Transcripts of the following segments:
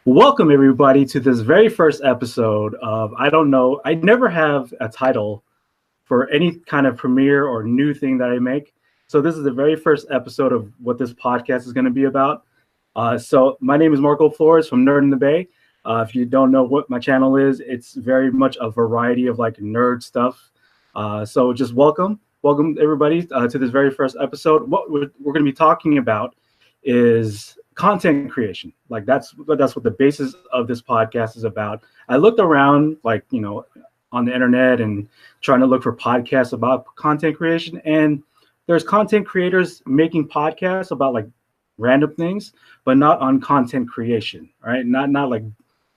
Welcome, everybody, to this very first episode of I Don't Know. I never have a title for any kind of premiere or new thing that I make. So this is the very first episode of what this podcast is going to be about. So my name is Marco Flores from Nerd in the Bay. If you don't know what my channel is, it's very much a variety of like nerd stuff. So just welcome everybody to this very first episode. What we're going to be talking about is content creation. Like that's what the basis of this podcast is about. I looked around, like, on the internet and trying to look for podcasts about content creation, and there's content creators making podcasts about like random things, but not on content creation, right? Not like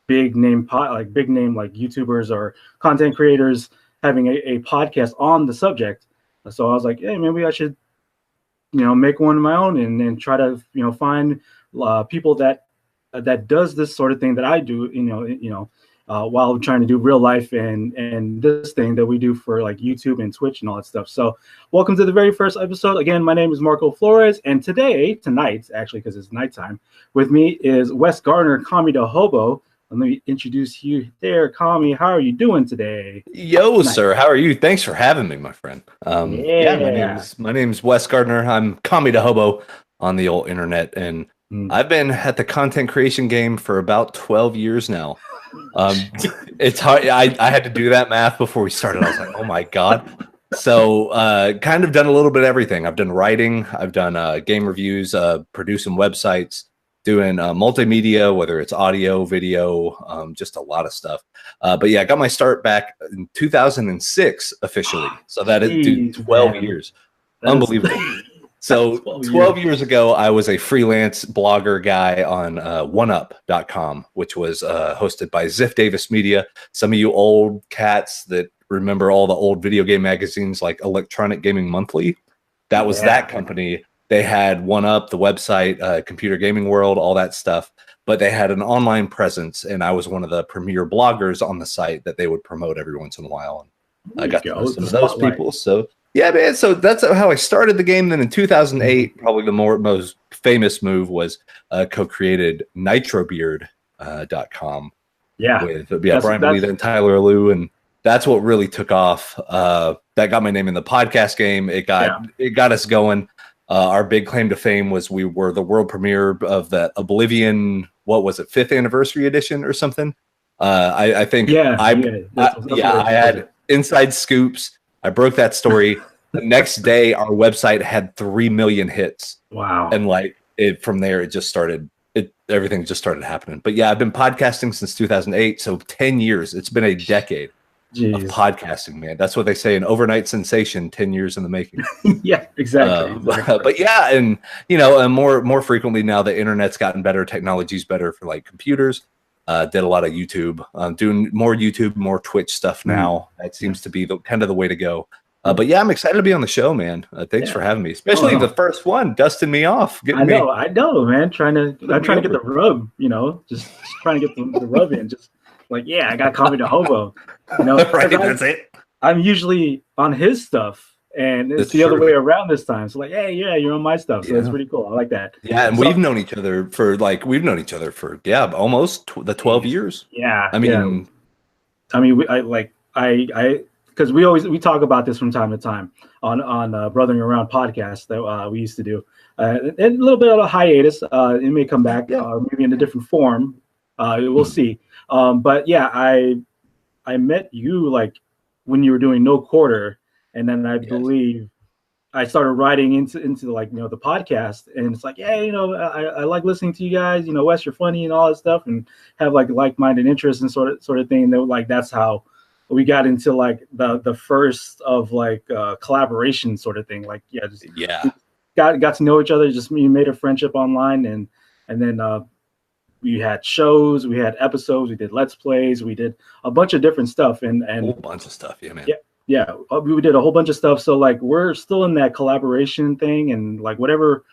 big name like YouTubers or content creators having a podcast on the subject. So I was like, hey, maybe I should make one of my own and try to find people that does this sort of thing that I do, while trying to do real life and this thing that we do for like YouTube and Twitch and all that stuff. So welcome to the very first episode. Again, my name is Marco Flores, and tonight, actually, because it's nighttime, with me is Wes Gardner, KamiDaHobo. Let me introduce you there, Kami. How are you doing today? Yo, sir. How are you? Thanks for having me, my friend. My name's Wes Gardner. I'm KamiDaHobo on the old internet, and I've been at the content creation game for about 12 years now. It's hard. I had to do that math before we started. I was like, oh my God. So kind of done a little bit of everything. I've done writing. I've done game reviews, producing websites, doing multimedia, whether it's audio, video, just a lot of stuff. But yeah, I got my start back in 2006 officially. So that is 12 years. Unbelievable. So 12 years ago, I was a freelance blogger guy on OneUp.com, which was hosted by Ziff Davis Media. Some of you old cats that remember all the old video game magazines like Electronic Gaming Monthly, that was that company. They had OneUp, the website, Computer Gaming World, all that stuff. But they had an online presence, and I was one of the premier bloggers on the site that they would promote every once in a while. And I got to know some of those people. So yeah, man. So that's how I started the game. Then in 2008, probably the most famous move was co-created NitroBeard.com. With Brian Belita and Tyler Liu, and that's what really took off. That got my name in the podcast game. It got us going. Our big claim to fame was we were the world premiere of the Oblivion. What was it, 5th anniversary edition or something? I think. I had inside scoops. I broke that story. The next day, our website had 3 million hits. Wow! And from there, everything just started happening. But yeah, I've been podcasting since 2008, so 10 years. It's been a decade of podcasting, man. That's what they say, an overnight sensation, 10 years in the making. Yeah, exactly. But yeah, and more frequently now, the internet's gotten better, technology's better for like computers. Did a lot of YouTube, doing more YouTube, more Twitch stuff now. That seems to be kind of the way to go. But yeah, I'm excited to be on the show, man. Thanks for having me, especially the first one, dusting me off. I know, man. I'm trying to get the rub, just trying to get the rub in. Just like, I got KamiDaHobo. Right, that's it. I'm usually on his stuff. And it's the other way around this time. So like, hey, you're on my stuff. So that's pretty cool. I like that. Yeah, and we've known each other for almost the 12 years. Yeah. I mean, because we talk about this from time to time on Brothering Around podcast that we used to do. And a little bit of a hiatus. It may come back maybe in a different form. We'll see. But yeah, I met you like when you were doing No Quarter. And then I believe I started writing into like, the podcast, and it's like, I like listening to you guys, Wes, you're funny and all that stuff, and have like-minded interests and sort of thing. And like, that's how we got into like the first of like collaboration sort of thing. Like, got to know each other. Just made a friendship online, and then we had shows, we had episodes, we did Let's Plays, we did a bunch of different stuff, and a whole bunch of stuff. Yeah, man. Yeah, we did a whole bunch of stuff. So like, we're still in that collaboration thing, and like whatever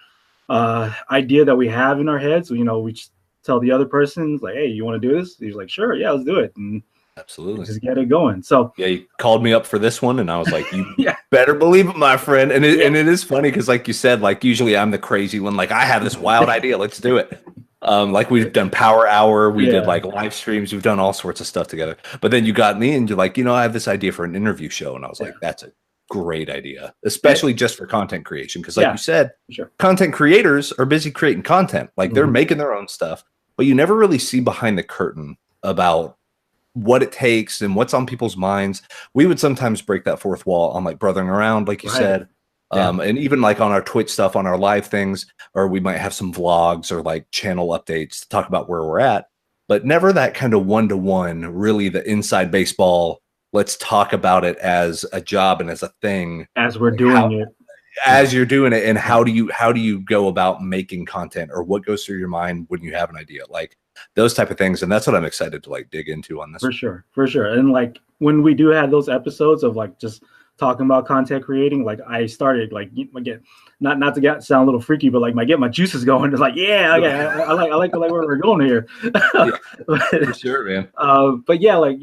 idea that we have in our heads, we just tell the other person like, hey, you want to do this? He's like, sure, yeah, let's do it. And absolutely just get it going. So yeah, you called me up for this one, and I was like, you better believe it, my friend. And it is funny because like you said, like usually I'm the crazy one. Like, I have this wild idea, let's do it. Like we've done Power Hour, we did like live streams, we've done all sorts of stuff together. But then you got me and you're like, I have this idea for an interview show. And I was like, that's a great idea, especially just for content creation. Because like you said, content creators are busy creating content. Like they're making their own stuff, but you never really see behind the curtain about what it takes and what's on people's minds. We would sometimes break that fourth wall on like Brothering Around, like you said. And even like on our Twitch stuff, on our live things, or we might have some vlogs or like channel updates to talk about where we're at, but never that kind of one-to-one, really the inside baseball. Let's talk about it as a job and as a thing. As we're doing it. As you're doing it. And how do you go about making content, or what goes through your mind when you have an idea? Like those type of things. And that's what I'm excited to like dig into on this. For sure. And like when we do have those episodes of like just talking about content creating, like I started like again, not to sound a little freaky, but like get my juices going. It's like, I like where we're going here. For sure, man. But yeah, like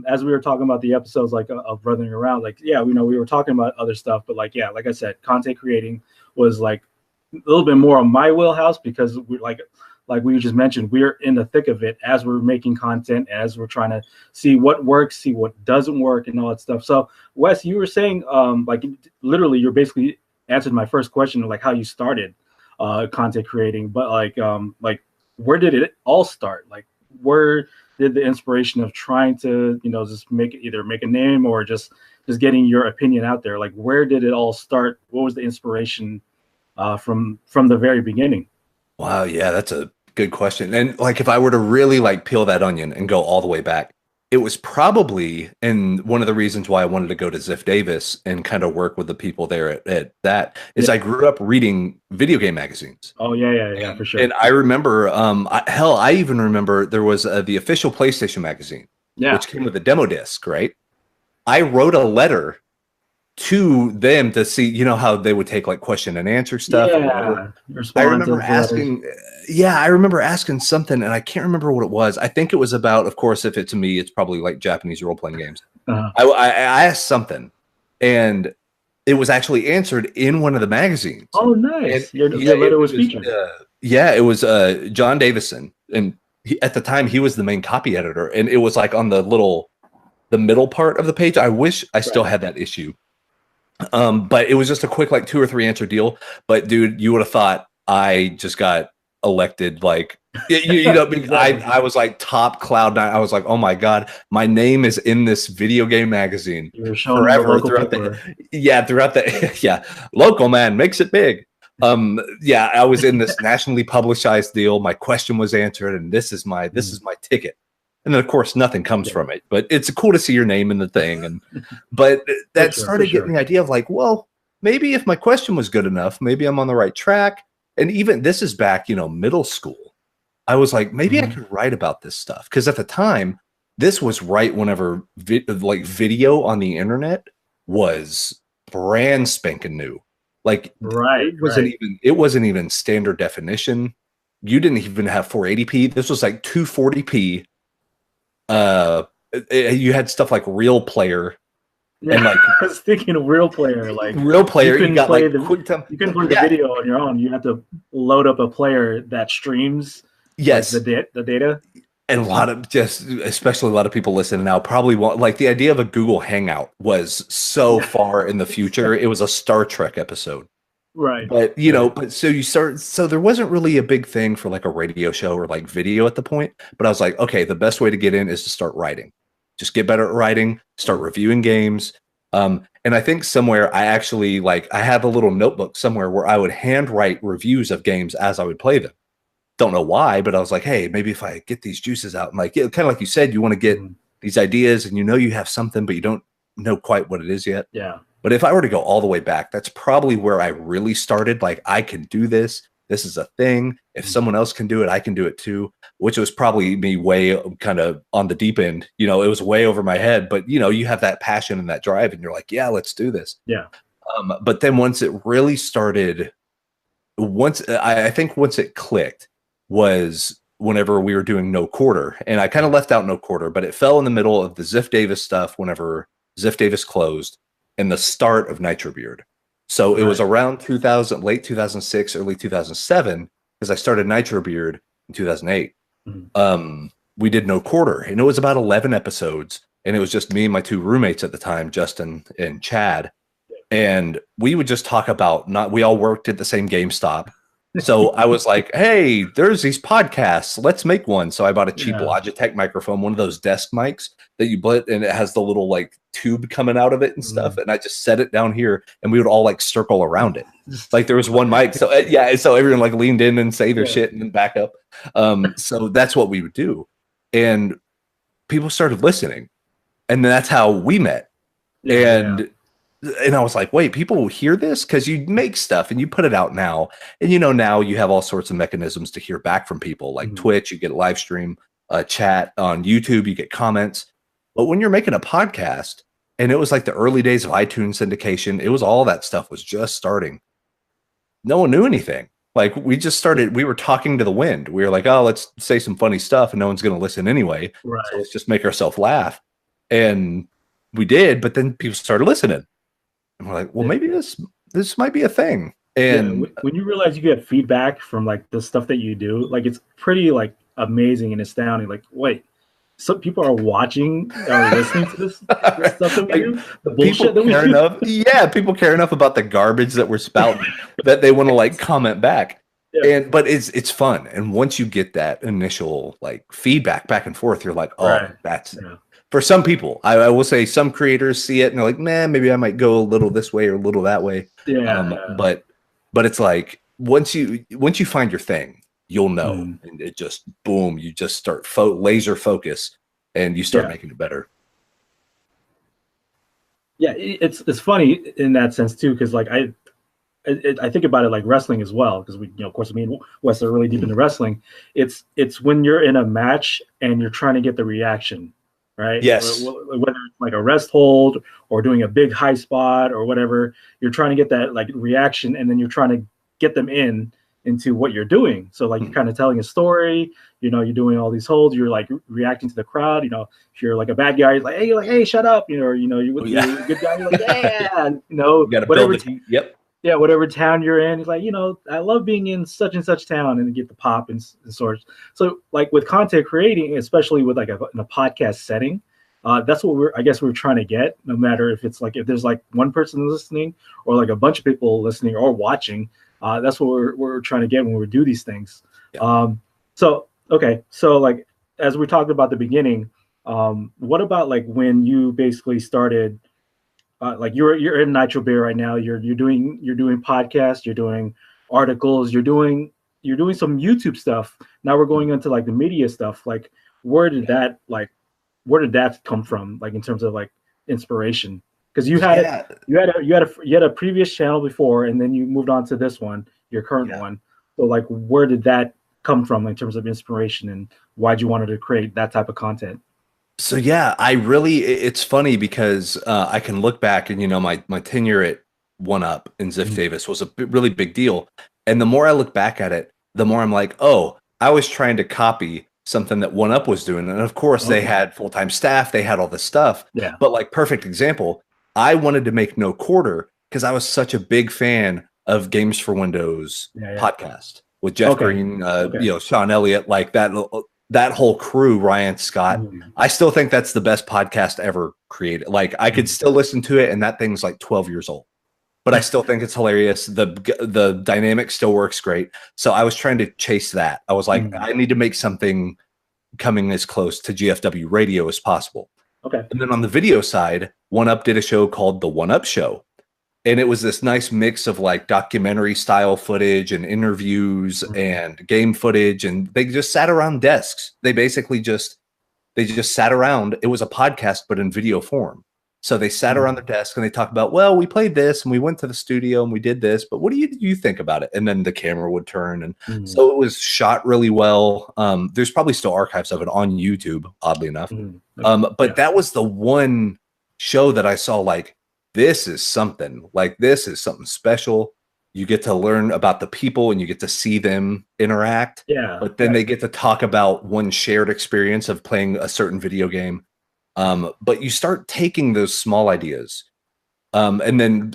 as we were talking about the episodes like of Brothering Around, like we were talking about other stuff, but like like I said, content creating was like a little bit more on my wheelhouse, because we like we just mentioned, we're in the thick of it as we're making content, as we're trying to see what works, see what doesn't work, and all that stuff. So, Wes, you were saying, like, literally, you're basically answered my first question, like how you started content creating. But like where did it all start? Like, where did the inspiration of trying to, just either make a name or just getting your opinion out there? Like, where did it all start? What was the inspiration from the very beginning? Wow, yeah, that's a good question. And like if I were to really like peel that onion and go all the way back, it was probably, and one of the reasons why I wanted to go to Ziff Davis and kind of work with the people there at that is I grew up reading video game magazines. Oh yeah, for sure. And I remember, I even remember there was the official PlayStation magazine, which came with a demo disc, right? I wrote a letter to them to see, how they would take like question and answer stuff. I remember asking something, and I can't remember what it was. I think it was about, of course, if it's me, it's probably like Japanese role-playing games. I asked something, and it was actually answered in one of the magazines. Oh, nice. Your letter was featured. It was John Davison, and at the time he was the main copy editor, and it was like on the middle part of the page. I wish I still had that issue. But it was just a quick like 2 or 3 answer deal. But dude, you would have thought I just got elected. Like, exactly. I was like top cloud nine. I was like, oh my God, my name is in this video game magazine forever throughout the local man makes it big. I was in this nationally publicized deal. My question was answered, and this is my ticket. And then, of course, nothing comes from it. But it's cool to see your name in the thing. But that started getting the idea of like, well, maybe if my question was good enough, maybe I'm on the right track. And even this is back, middle school. I was like, maybe I could write about this stuff. Because at the time, this was right whenever video on the internet was brand spanking new. Like, it wasn't even standard definition. You didn't even have 480p. This was like 240p. You had stuff like Real Player, and like I was thinking of Real Player, like Real Player. You got like you couldn't play the video on your own. You had to load up a player that streams. Yes, like, the data. And especially a lot of people listening now probably want, like, the idea of a Google Hangout was so far in the future. It was a Star Trek episode. Right. But, so there wasn't really a big thing for like a radio show or like video at the point. But I was like, okay, the best way to get in is to start writing. Just get better at writing, start reviewing games. And I think somewhere I actually I have a little notebook somewhere where I would handwrite reviews of games as I would play them. Don't know why, but I was like, hey, maybe if I get these juices out, and like, kind of like you said, you want to get these ideas and you have something, but you don't know quite what it is yet. Yeah. But if I were to go all the way back, that's probably where I really started. Like, I can do this. This is a thing. If someone else can do it, I can do it too, which was probably me way kind of on the deep end. It was way over my head, but you have that passion and that drive and you're like, yeah, let's do this. Yeah. But then once it really started, I think once it clicked was whenever we were doing No Quarter, and I kind of left out No Quarter, but it fell in the middle of the Ziff Davis stuff whenever Ziff Davis closed and the start of Nitro Beard. So it was around late 2006, early 2007, because I started Nitro Beard. in 2008. Mm-hmm. We did No Quarter, and it was about 11 episodes, and it was just me and my two roommates at the time, Justin and Chad. And we would just talk about we all worked at the same GameStop. So I was like, hey, there's these podcasts. Let's make one. So I bought a cheap Logitech microphone, one of those desk mics that you put, and it has the little like tube coming out of it and stuff. And I just set it down here, and we would all like circle around it. Like there was one mic. So so everyone like leaned in and say their shit and then back up. So that's what we would do. And people started listening. And that's how we met. And I was like, wait, people will hear this? Because you make stuff and you put it out now. And, now you have all sorts of mechanisms to hear back from people. Like Twitch, you get a live stream, chat on YouTube, you get comments. But when you're making a podcast, and it was like the early days of iTunes syndication, it was all that stuff was just starting. No one knew anything. Like we just started, we were talking to the wind. We were like, oh, let's say some funny stuff and no one's going to listen anyway. Right. So let's just make ourselves laugh. And we did, but then people started listening. And we're like, well, maybe this might be a thing. And when you realize you get feedback from like the stuff that you do, like it's pretty like amazing and astounding. Like, wait, some people are watching or listening to this stuff that we do. The bullshit that we do. People care enough about the garbage that we're spouting that they want to like comment back. But it's fun. And once you get that initial like feedback back and forth, you're like, oh, that's for some people. I will say some creators see it and they're like, man, maybe I might go a little this way or a little that way. But it's like once you find your thing, you'll know, and it just boom, you just start laser focus, and you start making it better. Yeah, it's funny in that sense too, because like I think about it like wrestling as well, because we, of course, me and Wes are really deep into wrestling. It's when you're in a match and you're trying to get the reaction. Right. Yes. Whether it's like a rest hold or doing a big high spot or whatever, you're trying to get that like reaction, and then you're trying to get them into what you're doing. So like you're kind of telling a story, you're doing all these holds, you're like reacting to the crowd. If you're like a bad guy, you're like, hey, shut up. You're a good guy, you're like, yeah, you gotta whatever. Yep. Whatever town you're in, it's like, I love being in such and such town, and get the pop and sorts. So like with content creating, especially with like in a podcast setting, that's what we're trying to get, no matter if it's like, if there's like one person listening or like a bunch of people listening or watching, that's what we're trying to get when we do these things. So like, as we talked about at the beginning, what about like when you basically started, like you're in Nitro Beer right now. You're doing podcasts. You're doing articles. You're doing some YouTube stuff. Now we're going into like the media stuff. Like, where did that come from? Like in terms of like inspiration, because you had a previous channel before, and then you moved on to this one, your current one. So like, where did that come from in terms of inspiration, and why'd you wanted to create that type of content? So it's funny because I can look back and my tenure at OneUp in Ziff Davis was a really big deal, and the more I look back at it, the more I'm like, oh, I was trying to copy something that OneUp was doing, and of course they had full-time staff, they had all this stuff. But like, perfect example, I wanted to make No Quarter because I was such a big fan of Games for Windows podcast with Jeff Green, Sean Elliott, like that whole crew, Ryan Scott. I still think that's the best podcast ever created. Like I could still listen to it, and that thing's like 12 years old, but I still think it's hilarious. The dynamic still works great. So I was trying to chase that. I was like, I need to make something coming as close to GFW radio as possible. Okay. And then on the video side, OneUp did a show called The OneUp Show. And it was this nice mix of like documentary style footage and interviews and game footage. And they just sat around desks. They basically just sat around. It was a podcast, but in video form. So they sat around their desk and they talked about, well, we played this and we went to the studio and we did this, but what do you think about it? And then the camera would turn. And so it was shot really well. There's probably still archives of it on YouTube, oddly enough. But that was the one show that I saw like, this is something special. You get to learn about the people and you get to see them interact. But then they get to talk about one shared experience of playing a certain video game. But you start taking those small ideas. And then,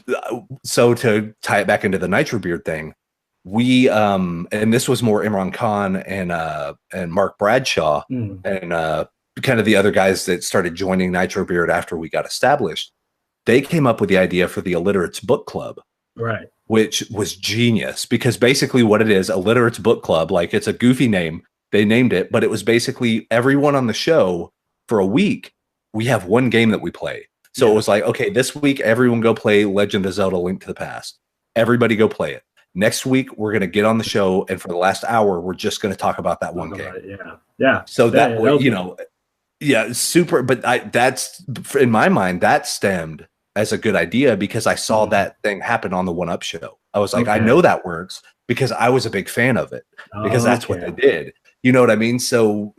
so to tie it back into the Nitro Beard thing, we and this was more Imran Khan and Mark Bradshaw and kind of the other guys that started joining Nitro Beard after we got established. They came up with the idea for the Illiterates Book Club, right? Which was genius, because basically what it is, Illiterates Book Club, like, it's a goofy name, they named it, but it was basically everyone on the show for a week. We have one game that we play. So it was like, okay, this week everyone go play Legend of Zelda: Link to the Past. Everybody go play it. Next week, we're going to get on the show, and for the last hour, we're just going to talk about that one game. Yeah. So that way, you know, super. But that's, in my mind, that stemmed as a good idea because I saw that thing happen on the OneUp show. I was like, I know that works because I was a big fan of it, because that's what they did. You know what I mean? So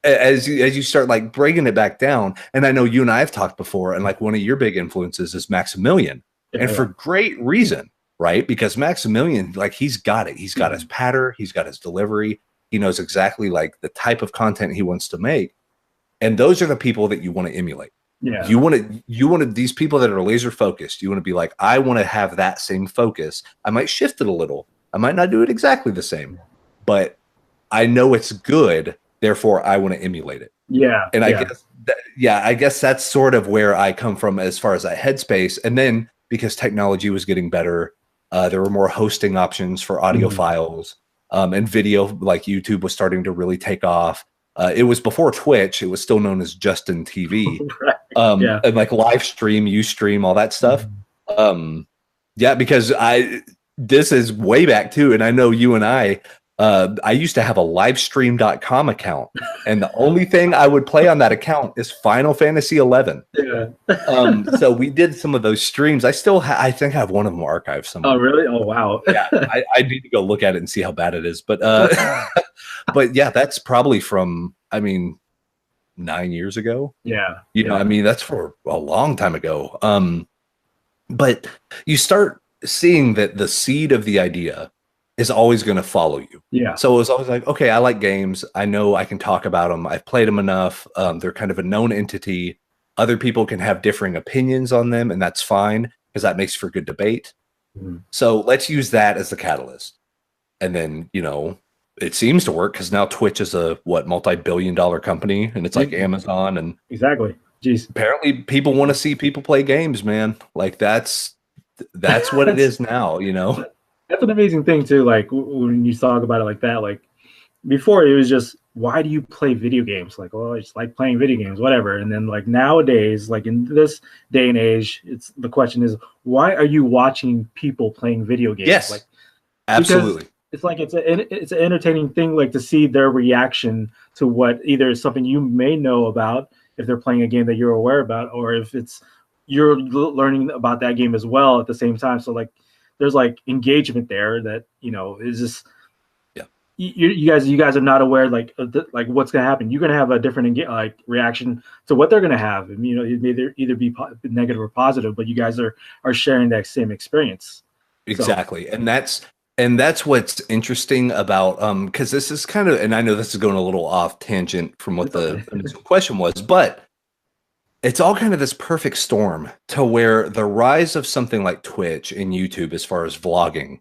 as you start like breaking it back down, and I know you and I have talked before, and like one of your big influences is Maximilian, and for great reason. Right? Because Maximilian, like, he's got it. He's got his patter. He's got his delivery. He knows exactly like the type of content he wants to make. And those are the people that you want to emulate. Yeah. You want to these people that are laser focused. You want to be like, I want to have that same focus. I might shift it a little. I might not do it exactly the same, but I know it's good. Therefore, I want to emulate it. Yeah. And I guess that's sort of where I come from as far as that headspace. And then because technology was getting better, there were more hosting options for audio files, and video, like YouTube was starting to really take off. It was before Twitch. It was still known as Justin TV. And like live stream, Ustream, all that stuff. Because this is way back too. And I know you and I used to have a livestream.com account, and the only thing I would play on that account is Final Fantasy 11. So we did some of those streams. I still I think I have one of them archived somewhere. Oh, really? Oh, wow. I need to go look at it and see how bad it is. But but yeah, that's probably from, 9 years ago. You know, that's for a long time ago. But you start seeing that the seed of the idea is always going to follow you. So it was always like, okay, I like games. I know I can talk about them. I've played them enough. They're kind of a known entity. Other people can have differing opinions on them, and that's fine because that makes for good debate. So let's use that as the catalyst. And then, you know, it seems to work because now Twitch is a multi-billion-dollar company, and it's like Amazon. And Jeez. Apparently people want to see people play games, man. Like that's what it is now, you know. That's an amazing thing too. Like when you talk about it like that, like before it was just, why do you play video games? Like, well, I just like playing video games, whatever. And then like nowadays, like in this day and age, the question is, why are you watching people playing video games? Yes, like, absolutely. It's like it's an entertaining thing, like to see their reaction to what either is something you may know about if they're playing a game that you're aware about, or if it's you're learning about that game as well at the same time. So like, there's like engagement there that, you know, is just, you guys are not aware like what's going to happen. You're going to have a different reaction to what they're going to have. And, you know, it may either be negative or positive, but you guys are sharing that same experience. Exactly. So. And that's what's interesting about, because this is kind of, and I know this is going a little off tangent from what the initial question was, but it's all kind of this perfect storm to where the rise of something like Twitch and YouTube as far as vlogging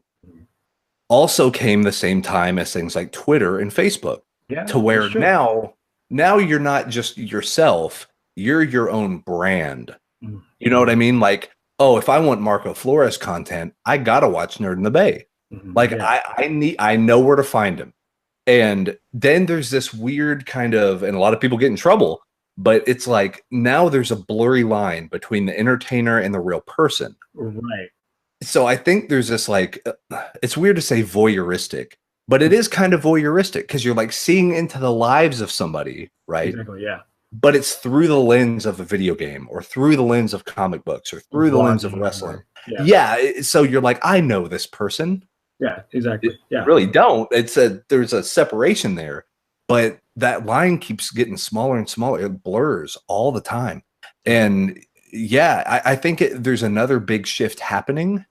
also came the same time as things like Twitter and Facebook. To where now you're not just yourself, you're your own brand. You know what I mean? Like, oh, if I want Marco Flores content, I got to watch Nerd in the Bay. Like I know where to find him. And then there's this weird kind of, and a lot of people get in trouble, but it's like now there's a blurry line between the entertainer and the real person. Right. So I think there's this like, it's weird to say voyeuristic, but it is kind of voyeuristic because you're like seeing into the lives of somebody, right? Exactly, yeah. But it's through the lens of a video game or through the lens of comic books or through the lens of wrestling. So you're like, I know this person. Yeah, exactly. Yeah. You really don't. There's a separation there. But that line keeps getting smaller and smaller. It blurs all the time. And I think there's another big shift happening,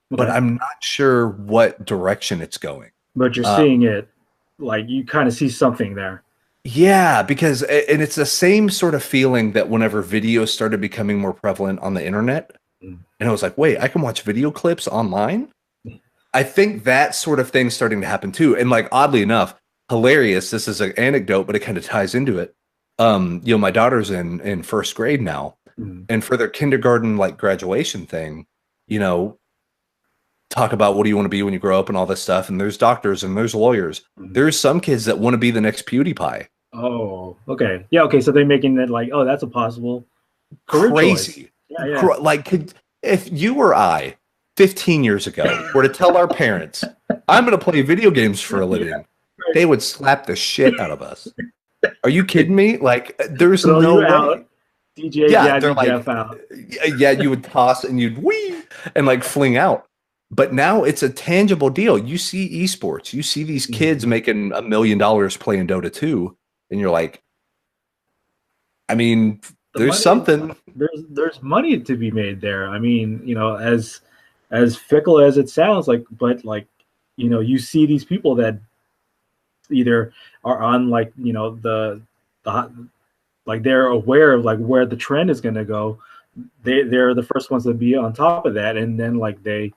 but I'm not sure what direction it's going. But you're seeing it, like you kind of see something there. Yeah, because, and it's the same sort of feeling that whenever videos started becoming more prevalent on the internet, and I was like, wait, I can watch video clips online? I think that sort of thing's starting to happen too. And like oddly enough, hilarious. This is an anecdote, but it kind of ties into it. My daughter's in first grade now, and for their kindergarten like graduation thing, talk about what do you want to be when you grow up and all this stuff. And there's doctors and there's lawyers. There's some kids that want to be the next PewDiePie. Oh, okay. Yeah, okay. So they're making it like, oh, that's a possible career crazy. Yeah. Like, if you or I, 15 years ago, were to tell our parents, I'm going to play video games for a living, they would slap the shit out of us. Are you kidding me? Like, there's no way. Out. DJ, they're like, Jeff out. Yeah, you would toss and you'd wee and like fling out. But now it's a tangible deal. You see esports, you see these kids making $1 million playing Dota 2, and you're like, I mean, there's something. There's money to be made there. I mean, as fickle as it sounds like, but like, you see these people that either are on like, the like they're aware of like where the trend is going to go. They're the first ones to be on top of that, and then like they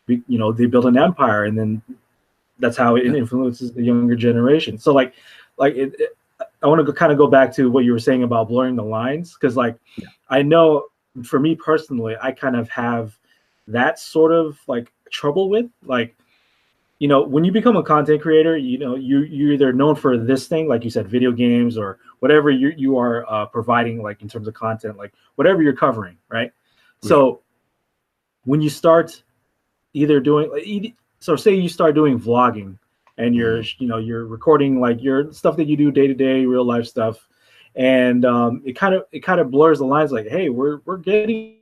build an empire, and then that's how it influences the younger generation. So like I want to kind of go back to what you were saying about blurring the lines, because like I know for me personally, I kind of have that sort of like trouble with like, when you become a content creator, you're either known for this thing, like you said, video games or whatever you are providing, like in terms of content, like whatever you're covering, right? So when you start either doing, so say you start doing vlogging, and you're recording like your stuff that you do day to day, real life stuff, and it kind of blurs the lines. Like, hey, we're getting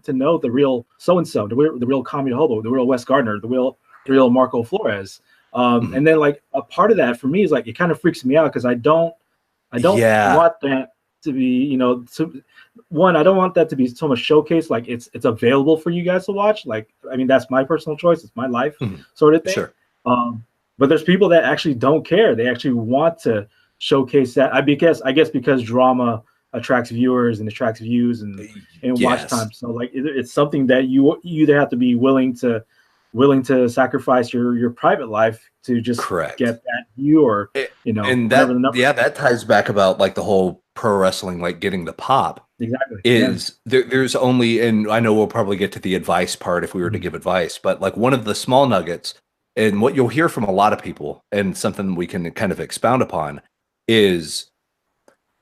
to know the real so and so, the real KamiDaHobo, the real Wes Gardner, the real Marco Flores, and then like a part of that for me is like it kind of freaks me out because I don't want that to be I don't want that to be so much showcase, like it's available for you guys to watch. Like, I mean, that's my personal choice, it's my life sort of thing. Sure. But there's people that actually don't care. They actually want to showcase that. I guess because drama attracts viewers and attracts views and watch time. So like it's something that you either have to be willing to sacrifice your private life to just get that view, or and that ties back about like the whole pro wrestling, like getting the pop. Exactly. There's only, and I know we'll probably get to the advice part if we were to give advice, but like one of the small nuggets, and what you'll hear from a lot of people, and something we can kind of expound upon, is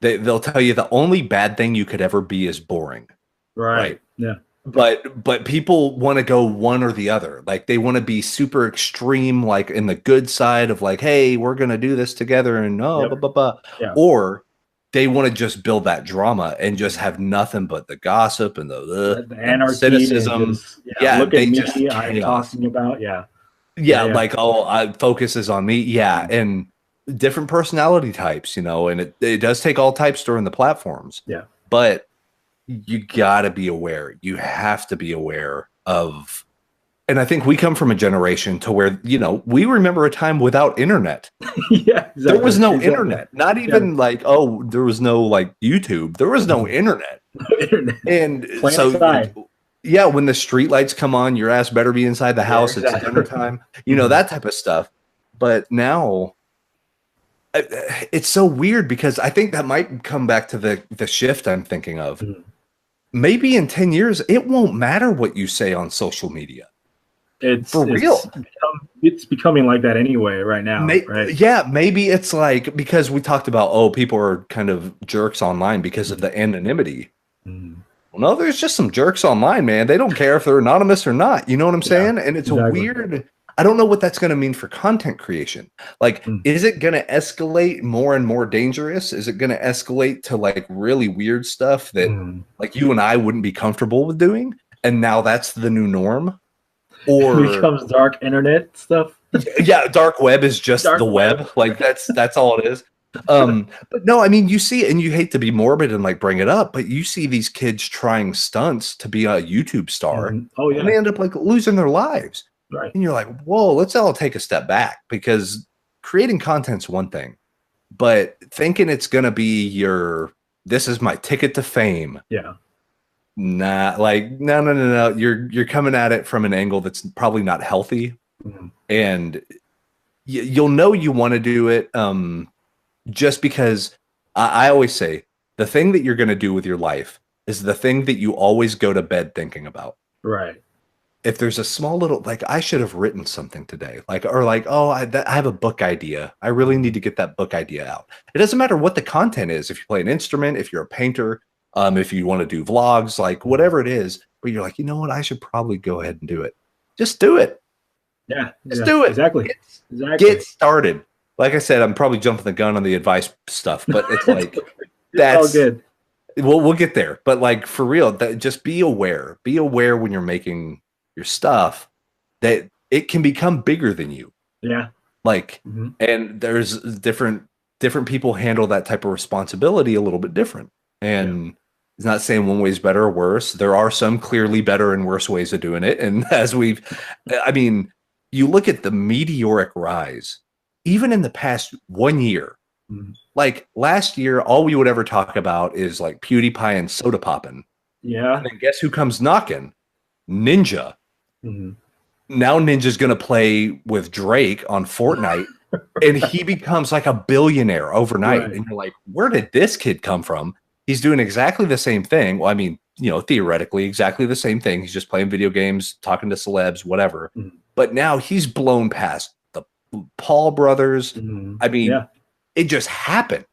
they'll tell you the only bad thing you could ever be is boring. Right. Yeah. But people want to go one or the other. Like they want to be super extreme, like in the good side of like, hey, we're gonna do this together, and blah, blah, blah. Yeah. Or they want to just build that drama and just have nothing but the gossip and the anarchy, cynicism. Look at me, I'm talking about. Like, focus is on me. And different personality types, and it does take all types during the platforms. But you gotta be aware. You have to be aware of, and I think we come from a generation to where, we remember a time without internet. Exactly. There was no internet. Not even like, there was no like YouTube. There was no internet. And when the street lights come on, your ass better be inside the house. It's dinner time. That type of stuff. But now it's so weird, because I think that might come back to the shift I'm thinking of. Maybe in 10 years, it won't matter what you say on social media. It's real. It's becoming like that anyway right now. Right? Yeah, maybe it's like, because we talked about, people are kind of jerks online because of the anonymity. Well, no, there's just some jerks online, man. They don't care if they're anonymous or not. You know what I'm saying? And it's a weird. I don't know what that's going to mean for content creation. Like, is it going to escalate more and more dangerous? Is it going to escalate to like really weird stuff that like you and I wouldn't be comfortable with doing? And now that's the new norm? Or it becomes dark internet stuff. Dark web is just the web. Like that's all it is. But no, I mean, you see it, and you hate to be morbid and like bring it up, but you see these kids trying stunts to be a YouTube star. And they end up like losing their lives. Right. And you're like, whoa, let's all take a step back, because creating content's one thing, but thinking it's going to be this is my ticket to fame. Nah, like, no. You're coming at it from an angle that's probably not healthy. And you'll know you want to do it just because I always say the thing that you're going to do with your life is the thing that you always go to bed thinking about. Right. If there's a small little, like, I should have written something today, like, or like, oh, I have a book idea. I really need to get that book idea out. It doesn't matter what the content is. If you play an instrument, if you're a painter, if you want to do vlogs, like whatever it is, but you're like, you know what? I should probably go ahead and do it. Just do it. Yeah. Just do it. Exactly. Get started. Like I said, I'm probably jumping the gun on the advice stuff, but it's like, that's all good. We'll get there. But like, for real, just be aware. Be aware when you're making your stuff that it can become bigger than you. Yeah. Like, and there's different people handle that type of responsibility a little bit different. And it's not saying one way is better or worse. There are some clearly better and worse ways of doing it. And I mean, you look at the meteoric rise, even in the past 1 year. Like last year, all we would ever talk about is like PewDiePie and soda popping. Yeah. And then guess who comes knocking? Ninja. Now Ninja's going to play with Drake on Fortnite, and he becomes like a billionaire overnight. Right. And you're like, where did this kid come from? He's doing exactly the same thing. Well, I mean, you know, theoretically, exactly the same thing. He's just playing video games, talking to celebs, whatever. But now he's blown past the Paul brothers. I mean, it just happened.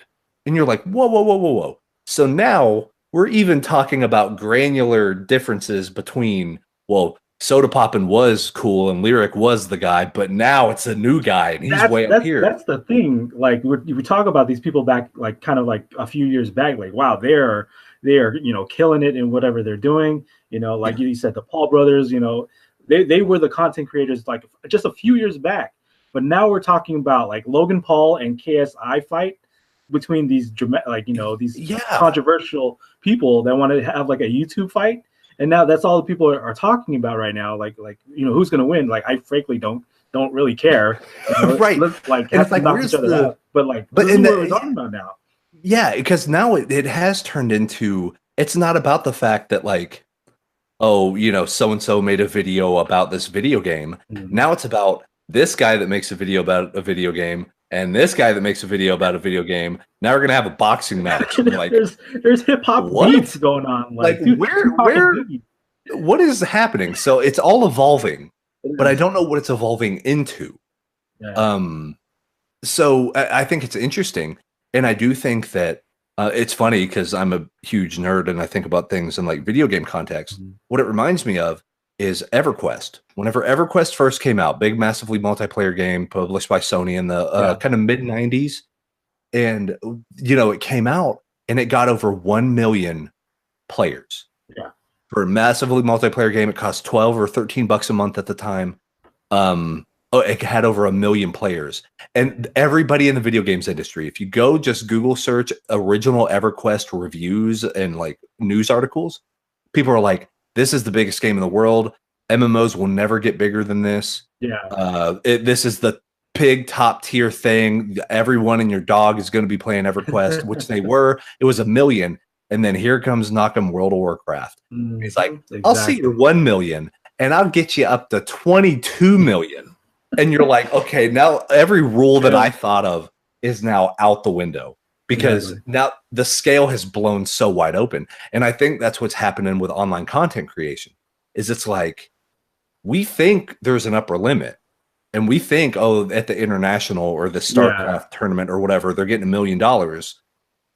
And you're like, whoa, whoa, whoa, whoa, whoa. So now we're even talking about granular differences between, well, Soda Poppin' was cool and Lyric was the guy, but now it's a new guy and he's way up here. That's the thing. Like we talk about these people back, like kind of like a few years back, like, wow, they're, you know, killing it in whatever they're doing. You know, like you said, the Paul brothers, you know, they were the content creators like just a few years back. But now we're talking about like Logan Paul and KSI fight between these like, you know, these controversial people that want to have like a YouTube fight. And now that's all the people are talking about right now. Like, you know, who's going to win? Like, I frankly don't really care. You know, right. Like, have to knock each other out. But like, this is what we're talking about now. Yeah, because now it has turned into, it's not about the fact that like, oh, you know, so-and-so made a video about this video game. Now it's about this guy that makes a video about a video game and this guy that makes a video about a video game. Now we're gonna have a boxing match. Like, there's hip hop beats going on. Like dude, where what is happening? So it's all evolving, but I don't know what it's evolving into. So I think it's interesting, and I do think that it's funny because I'm a huge nerd and I think about things in like video game context. What it reminds me of is EverQuest. Whenever EverQuest first came out, big, massively multiplayer game published by Sony in the kind of mid 90s. And, you know, it came out and it got over 1 million players. Yeah. For a massively multiplayer game, it cost 12 or 13 bucks a month at the time. It had over 1 million players. And everybody in the video games industry, if you go just Google search original EverQuest reviews and like news articles, people are like, this is the biggest game in the world. MMOs will never get bigger than this. Yeah. This is the big top tier thing. Everyone and your dog is going to be playing EverQuest, which they were. It was 1 million. And then here comes Knockem World of Warcraft. He's like, I'll see your 1 million and I'll get you up to 22 million. And you're like, okay, now every rule that I thought of is now out the window. Because now the scale has blown so wide open. And I think that's what's happening with online content creation is it's like, we think there's an upper limit and we think, oh, at the international or the StarCraft tournament or whatever, they're getting $1 million.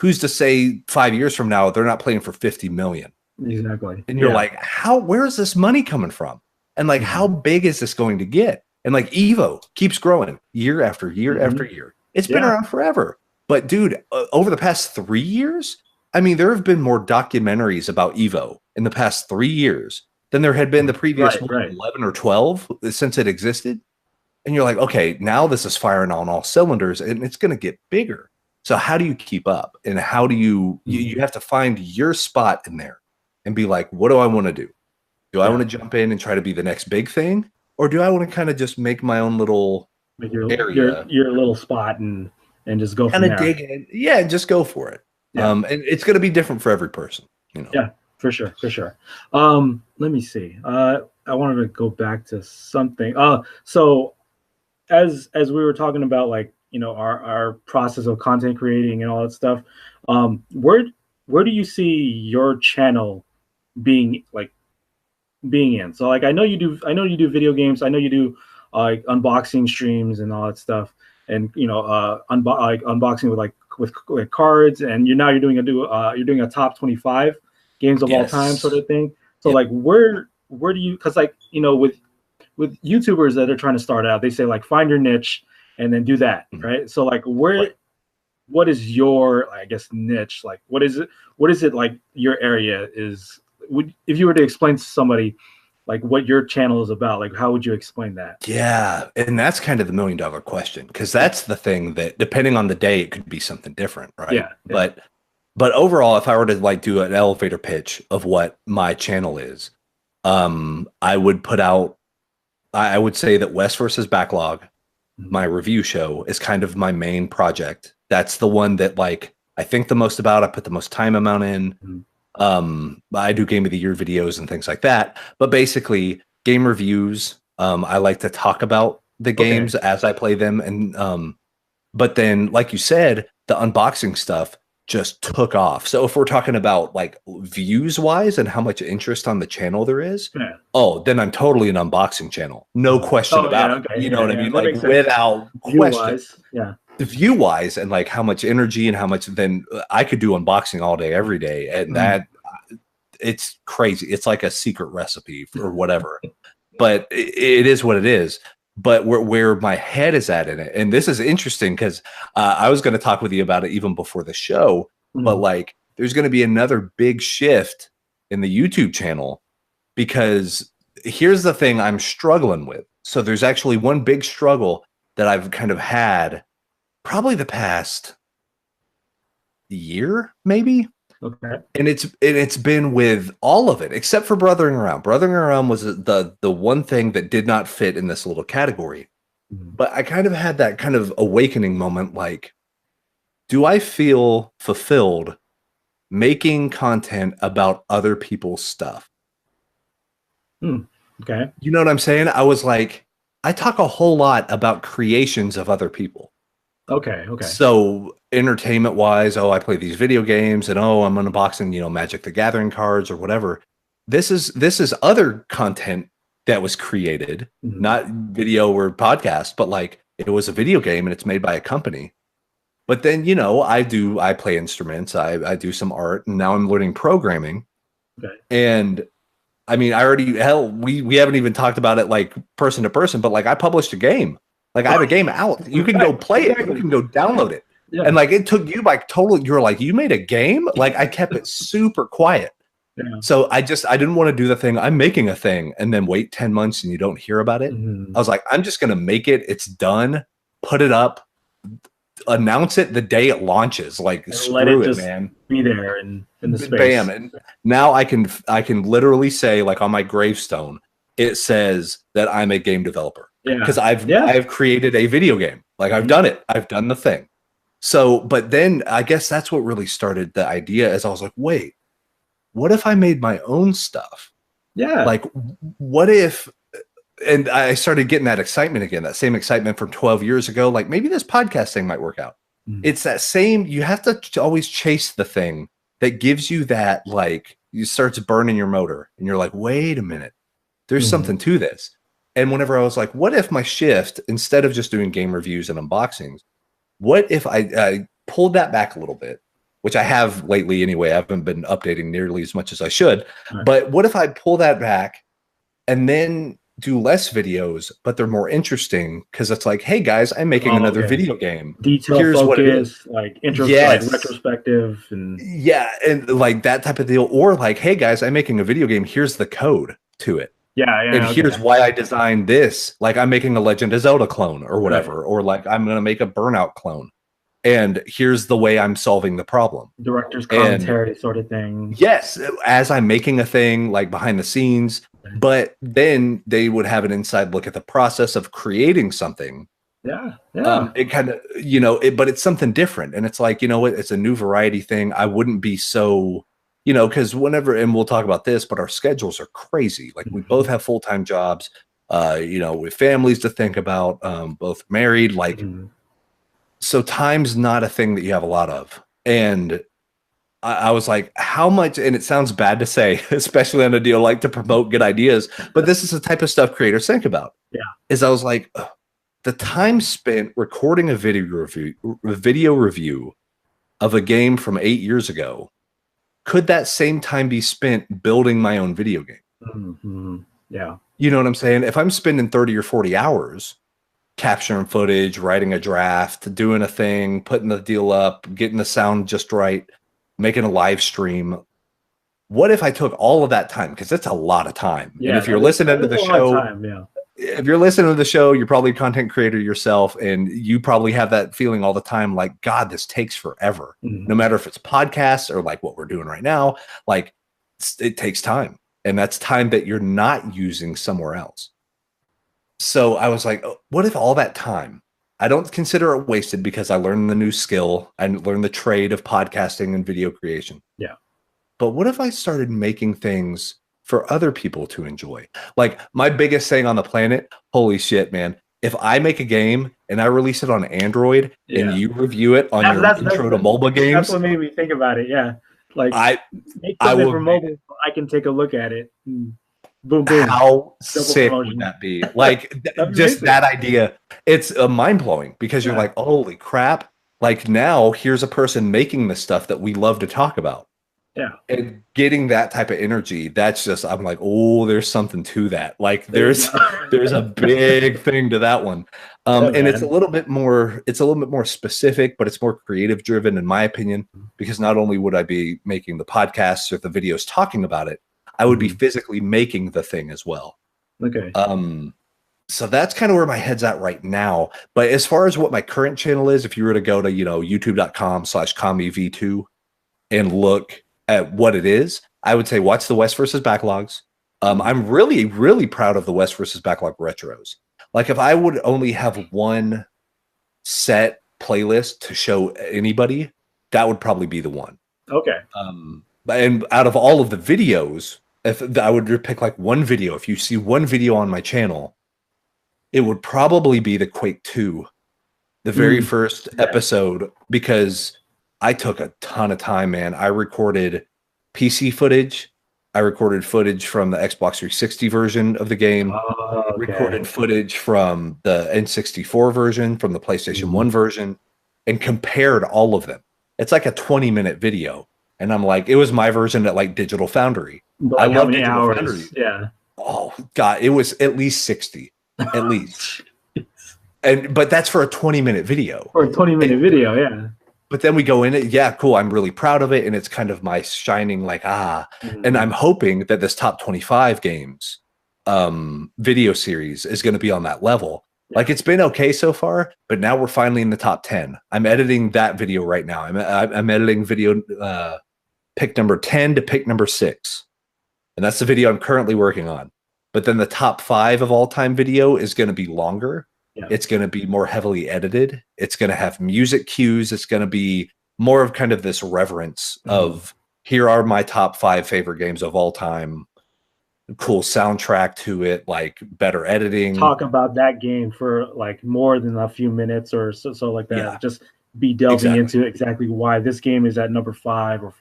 Who's to say 5 years from now, they're not playing for 50 million. Exactly. And you're like, where is this money coming from? And like, how big is this going to get? And like Evo keeps growing year after year after year. It's been around forever. But dude, over the past 3 years, I mean, there have been more documentaries about Evo in the past 3 years than there had been the previous 11 or 12 since it existed. And you're like, okay, now this is firing on all cylinders and it's going to get bigger. So how do you keep up? And how do you have to find your spot in there and be like, what do I want to do? Do I want to jump in and try to be the next big thing? Or do I want to kind of just make my own little area? Your little spot and just go from there. Dig in. Yeah, and just go for it. And it's going to be different for every person. You know? Yeah, for sure. Let me see. I I wanted to go back to something. So as we were talking about, like, our process of content creating and all that stuff, where do you see your channel being, like, being in? So, like, I know you do video games. I know you do like unboxing streams and all that stuff, and like unboxing with with cards, and you're doing a top 25 games of all time Yes. sort of thing. So, Yep. like, where do you, because, like, with YouTubers that are trying to start out, they say, like, find your niche and then do that, right? So, like, Right. what is your, I guess, niche? Like, what is it like your area is? If you were to explain to somebody, like, what your channel is about, like, how would you explain that? Yeah, and that's kind of the $1 million question, because that's the thing that, depending on the day, it could be something different, right? Yeah. But overall, if I were to like do an elevator pitch of what my channel is, I would put out, I would say that West versus Backlog, my review show, is kind of my main project. That's the one that, like, I think the most about. I put the most time amount in. I do Game of the Year videos and things like that. But basically, game reviews. I like to talk about the games as I play them, and but then, like you said, the unboxing stuff just took off. So if we're talking about, like, views wise and how much interest on the channel there is, then I'm totally an unboxing channel. No question about it. You know what I mean? Like, without question. The view wise, and like how much energy and how much, then I could do unboxing all day, every day. And that, it's crazy. It's like a secret recipe or whatever, but it is what it is. But where my head is at in it, and this is interesting, because I was going to talk with you about it even before the show, but, like, there's going to be another big shift in the YouTube channel, because here's the thing I'm struggling with. So there's actually one big struggle that I've kind of had probably the past year, maybe. And it's been with all of it except for Brothering Around. Brothering Around was the one thing that did not fit in this little category. But I kind of had that kind of awakening moment, like, do I feel fulfilled making content about other people's stuff? Okay. You know what I'm saying? I was like, I talk a whole lot about creations of other people. Okay. So entertainment wise, I play these video games, and I'm unboxing, Magic the Gathering cards or whatever. This is other content that was created, not video or podcast, but, like, it was a video game and it's made by a company. But then, I play instruments, I do some art, and now I'm learning programming. And I mean, we haven't even talked about it, like, person to person, but, like, I published a game. Like, I have a game out. You can go play it. You can go download it. And, like, it took you, like, totally, you were like, you made a game? Like, I kept it super quiet. So I didn't want to do the thing, I'm making a thing, and then wait 10 months and you don't hear about it. I was like, I'm just going to make it. It's done. Put it up. Announce it the day it launches. Like, and screw it, man. Be there in the space. Bam. And now I can literally say, like, on my gravestone, it says that I'm a game developer. Because I've created a video game. Like, I've done it. I've done the thing. So, but then I guess that's what really started the idea, as I was like, wait, what if I made my own stuff? Like, what if, and I started getting that excitement again, that same excitement from 12 years ago. Like, maybe this podcast thing might work out. It's that same, you have to always chase the thing that gives you that, like, you starts burning your motor and you're like, wait a minute, there's something to this. And whenever I was like, what if my shift, instead of just doing game reviews and unboxings, what if I pulled that back a little bit, which I have lately anyway. I haven't been updating nearly as much as I should. But what if I pull that back and then do less videos, but they're more interesting, because it's like, hey guys, I'm making another video game. Here's focus, what it is. Like intro, like retrospective, and and like that type of deal. Or like, hey guys, I'm making a video game. Here's the code to it. And here's why I designed this. Like, I'm making a Legend of Zelda clone or whatever, or like I'm going to make a Burnout clone. And here's the way I'm solving the problem. Director's commentary sort of thing. Yes, as I'm making a thing, like, behind the scenes. But then they would have an inside look at the process of creating something. It kind of, but it's something different. And it's like, it's a new variety thing. I wouldn't be so you know, because whenever, and we'll talk about this, but our schedules are crazy. Like we both have full-time jobs, you know, with families to think about, both married, like, so time's not a thing that you have a lot of. And I was like, how much, and it sounds bad to say, especially on a deal like to promote good ideas, but this is the type of stuff creators think about. Yeah. Is I was like, the time spent recording a video review of a game from 8 years ago, could that same time be spent building my own video game? Yeah. You know what I'm saying? If I'm spending 30 or 40 hours capturing footage, writing a draft, doing a thing, putting the deal up, getting the sound just right, making a live stream. What if I took all of that time? Because it's a lot of time. Yeah, and if you're listening to the show, if you're listening to the show, you're probably a content creator yourself, and you probably have that feeling all the time, like, God, this takes forever. No matter if it's podcasts or like what we're doing right now, like it takes time. And that's time that you're not using somewhere else. So I was like, what if all that time, I don't consider it wasted because I learned the new skill. I learned the trade of podcasting and video creation. Yeah. But what if I started making things for other people to enjoy? Like my biggest thing on the planet, holy shit, man. If I make a game and I release it on Android and you review it on your intro to mobile games. That's what made me think about it. Yeah. Like make something for mobile so I can take a look at it. Boom, boom. How sick would that be? Like just that idea. It's mind-blowing because you're like, holy crap. Like now here's a person making the stuff that we love to talk about. Yeah. And getting that type of energy, that's just, I'm like, oh, there's something to that. Like there's a big thing to that one. And it's a little bit more specific, but it's more creative driven in my opinion, because not only would I be making the podcasts or the videos talking about it, I would be physically making the thing as well. Okay. So that's kind of where my head's at right now. But as far as what my current channel is, if you were to go to, youtube.com/KamiV2 and look at what it is, I would say watch the West versus Backlogs. I'm really, really proud of the West versus Backlog retros. Like if I would only have one set playlist to show anybody, that would probably be the one. Okay. And out of all of the videos, if I would pick like one video, if you see one video on my channel, it would probably be the Quake 2, the very first episode, because I took a ton of time, man. I recorded PC footage. I recorded footage from the Xbox 360 version of the game. Recorded footage from the N64 version, from the PlayStation 1 version, and compared all of them. It's like a 20-minute video. And I'm like, it was my version at like Digital Foundry. Like I love Digital Foundry. Yeah. Oh God, it was at least 60, at least. But that's for a 20-minute video. For a 20-minute video, yeah. But then we go in it, yeah, cool. I'm really proud of it, and it's kind of my shining like And I'm hoping that this top 25 games video series is going to be on that level. Like it's been okay so far, but now we're finally in the top 10. I'm editing that video right now. I'm editing video pick number 10 to pick number 6. And that's the video I'm currently working on. But then the top 5 of all time video is going to be longer. Yeah. It's going to be more heavily edited. It's going to have music cues. It's going to be more of kind of this reverence of here are my top 5 favorite games of all time. Cool soundtrack to it, like better editing. Talk about that game for like more than a few minutes or so like that. Yeah. Just be delving into exactly why this game is at number 5 or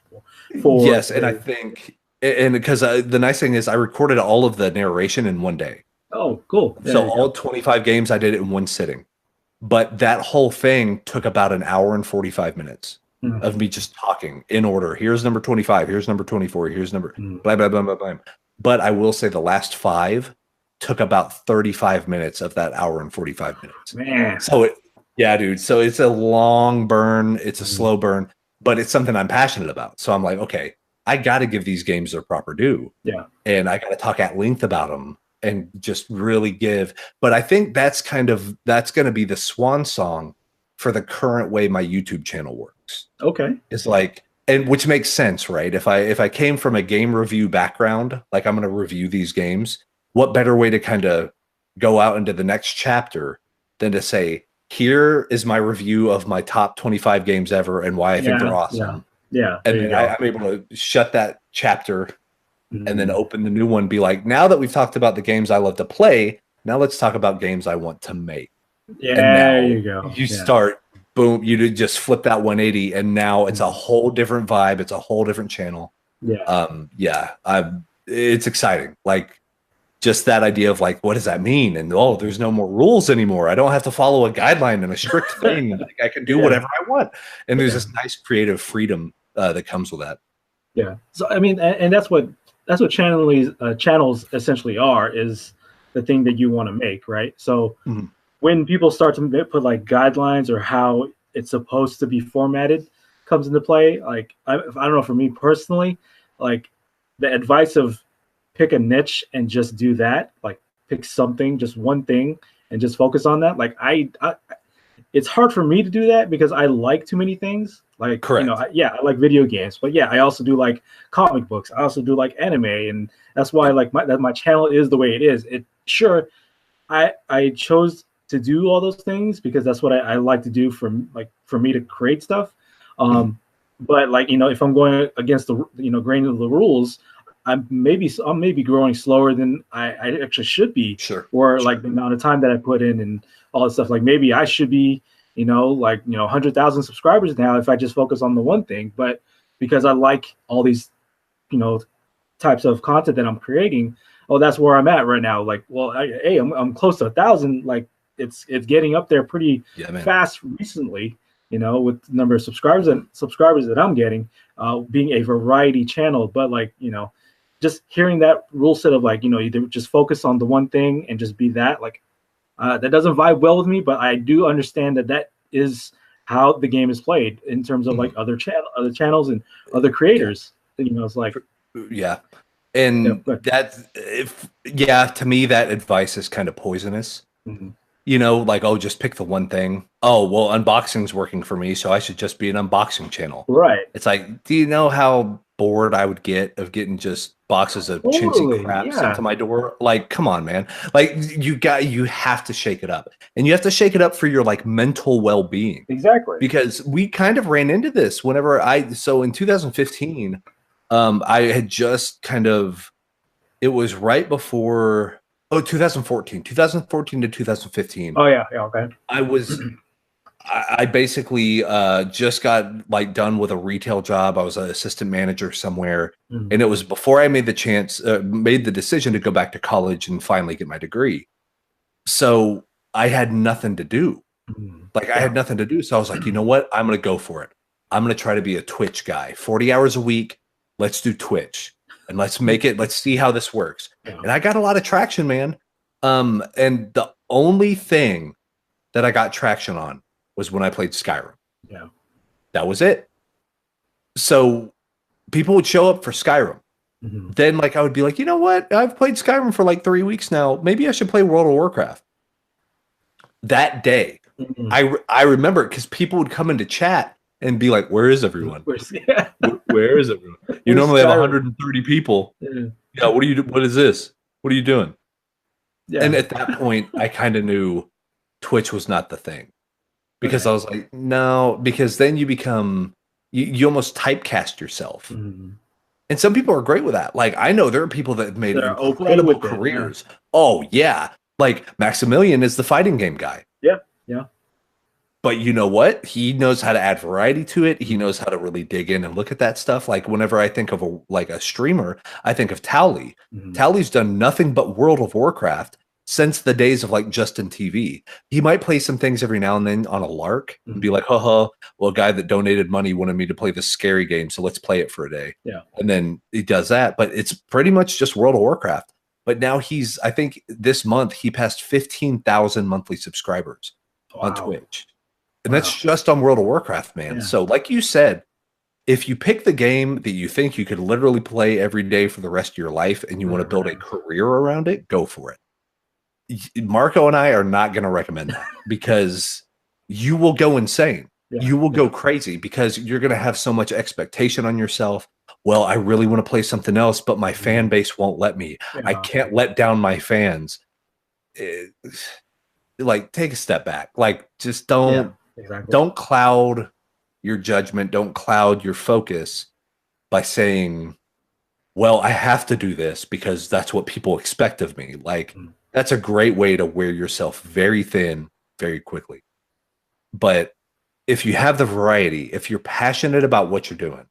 4. Yes, and I think, and because the nice thing is I recorded all of the narration in one day. Oh, cool. So all 25 games, I did it in one sitting. But that whole thing took about an hour and 45 minutes of me just talking in order. Here's number 25. Here's number 24. Here's number blah, blah, blah, blah, blah. But I will say the last 5 took about 35 minutes of that hour and 45 minutes. Man. So yeah, dude. So it's a long burn. It's a slow burn, but it's something I'm passionate about. So I'm like, okay, I got to give these games their proper due. Yeah. And I got to talk at length about them and just really give. But I think that's going to be the swan song for the current way my YouTube channel works. Okay. It's like, and which makes sense, right? If I came from a game review background, like I'm going to review these games, what better way to kind of go out into the next chapter than to say, here is my review of my top 25 games ever and why I think they're awesome. Yeah. And then I'm able to shut that chapter and then open the new one. Be like, now that we've talked about the games I love to play, now let's talk about games I want to make. Yeah, and now there you go. you start, boom, you just flip that 180, and now it's a whole different vibe. It's a whole different channel. Yeah. It's exciting. Like, just that idea of like, what does that mean? And there's no more rules anymore. I don't have to follow a guideline and a strict thing. Like, I can do whatever I want. And there's this nice creative freedom that comes with that. Yeah. So I mean, and that's what channels essentially are, is the thing that you want to make, right? So when people start to put like guidelines or how it's supposed to be formatted comes into play, like I don't know, for me personally, like the advice of pick a niche and just do that, like pick something, just one thing, and just focus on that. Like I it's hard for me to do that because I like too many things. Like, correct. I like video games, but yeah, I also do like comic books. I also do like anime, and that's why like my channel is the way it is. I chose to do all those things because that's what I like to do for me to create stuff. But like, if I'm going against the grain of the rules, I'm maybe growing slower than I actually should be. Or like the amount of time that I put in and all that stuff. Like maybe I should be 100,000 subscribers now if I just focus on the one thing. But because I like all these types of content that I'm creating, that's where I'm at right now. Like, well, I'm close to 1,000. Like it's getting up there pretty fast recently. With the number of subscribers that I'm getting, being a variety channel. But like, just hearing that rule set of like, either just focus on the one thing and just be that, like, that doesn't vibe well with me. But I do understand that is how the game is played in terms of like other channels and other creators. It's like, and to me that advice is kind of poisonous. Like, just pick the one thing. Well, unboxing's working for me, so I should just be an unboxing channel. Right. It's like, do you know how bored I would get of getting just boxes of chintzy crap sent to my door? Like, come on, man. Like, you have to shake it up. And you have to shake it up for your like mental well-being. Exactly. Because we kind of ran into this whenever so in 2015, I had just it was right before 2014 to 2015. Oh yeah, okay. I basically just got like done with a retail job. I was an assistant manager somewhere, and it was before I made the decision to go back to college and finally get my degree. So I had nothing to do. I had nothing to do. So I was like, you know what? I'm going to go for it. I'm going to try to be a Twitch guy. 40 hours a week. Let's do Twitch. And let's make it. Let's see how this works. And I got a lot of traction, man. And the only thing that I got traction on was when I played Skyrim. Yeah, that was it. So people would show up for Skyrim. Then, like, I would be like, you know what? I've played Skyrim for like 3 weeks now. Maybe I should play World of Warcraft. That day, I remember because people would come into chat and be like, where is everyone? Where is everyone? You normally have 130 people. Yeah, what is this? What are you doing? And at that point, I kind of knew Twitch was not the thing. Because I was like, no, because then you become, you almost typecast yourself. And some people are great with that. Like, I know there are people that have made incredible careers. Oh, yeah. Like, Maximilian is the fighting game guy. Yeah. But you know what? He knows how to add variety to it. He knows how to really dig in and look at that stuff. Like, whenever I think of a streamer, I think of Towley. Towley's done nothing but World of Warcraft since the days of like Justin TV. He might play some things every now and then on a lark and be like, well, a guy that donated money wanted me to play this scary game, so let's play it for a day. Yeah. And then he does that, but it's pretty much just World of Warcraft. But now I think this month he passed 15,000 monthly subscribers on Twitch. And that's just on World of Warcraft, man. Yeah. So like you said, if you pick the game that you think you could literally play every day for the rest of your life and you want to build a career around it, go for it. Marco and I are not going to recommend that because you will go insane. You will go crazy because you're going to have so much expectation on yourself. Well, I really want to play something else, but my fan base won't let me. I can't let down my fans. Like, take a step back. Like, just don't cloud your judgment, don't cloud your focus by saying, well, I have to do this because that's what people expect of me. Like, that's a great way to wear yourself very thin very quickly. But if you have the variety, if you're passionate about what you're doing,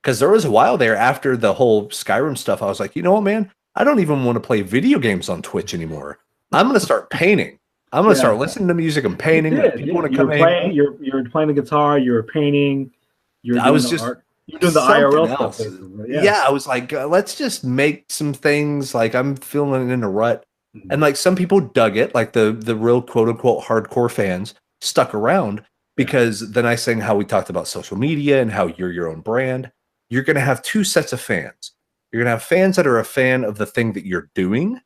because there was a while there after the whole Skyrim stuff, I was like, you know what, man, I don't even want to play video games on Twitch anymore. I'm going to start painting. I'm going to start listening to music and painting. People want to come in. You're playing the guitar. You're painting. You're doing art. You're doing the IRL stuff. Yeah, I was like, let's just make some things. Like, I'm feeling in a rut. And like some people dug it, like the real quote unquote hardcore fans stuck around because the nice thing how we talked about social media and how you're your own brand. You're going to have two sets of fans. You're going to have fans that are a fan of the thing that you're doing.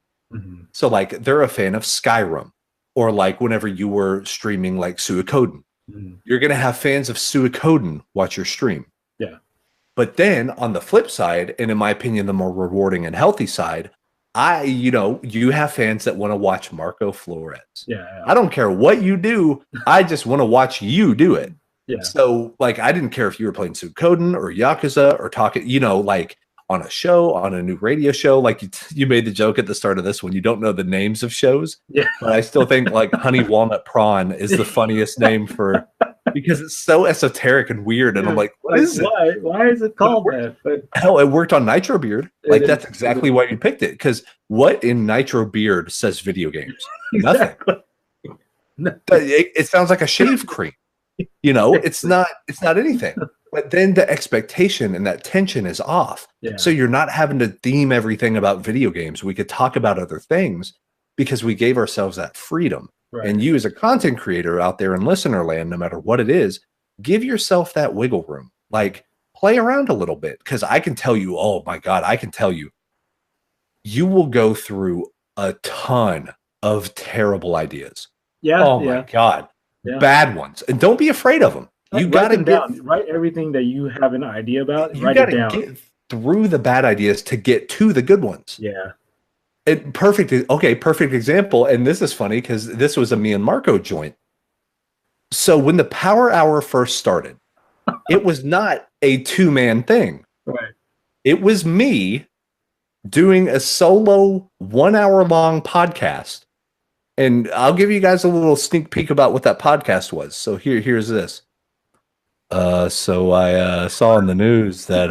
So like they're a fan of Skyrim, or like whenever you were streaming like Suikoden. You're going to have fans of Suikoden watch your stream. Yeah. But then on the flip side, and in my opinion, the more rewarding and healthy side, you have fans that want to watch Marco Flores. Yeah. I don't care what you do. I just want to watch you do it. Yeah. So like, I didn't care if you were playing Suikoden or Yakuza or talking, like on a show, on a new radio show. Like you made the joke at the start of this one. You don't know the names of shows. Yeah. But I still think like Honey Walnut Prawn is the funniest name because it's so esoteric and weird. And I'm like, what is it? Why is it called that? But hell, it worked on Nitro Beard. Like that's exactly why you picked it. Because what in Nitro Beard says video games? Exactly. Nothing. It sounds like a shave cream. It's not anything. But then the expectation and that tension is off. Yeah. So you're not having to theme everything about video games. We could talk about other things because we gave ourselves that freedom. Right. And you as a content creator out there in listener land, no matter what it is, give yourself that wiggle room. Like play around a little bit. Because I can tell you, oh my God, I can tell you, you will go through a ton of terrible ideas. Yeah. Oh my God. Yeah. Bad ones. And don't be afraid of them. You got to write everything that you have an idea about. You got to get through the bad ideas to get to the good ones. Yeah. Perfect example. And this is funny because this was a me and Marco joint. So when the Power Hour first started, it was not a 2-man thing. Right. It was me doing a solo 1-hour-long podcast. And I'll give you guys a little sneak peek about what that podcast was. So here's this. So I saw in the news that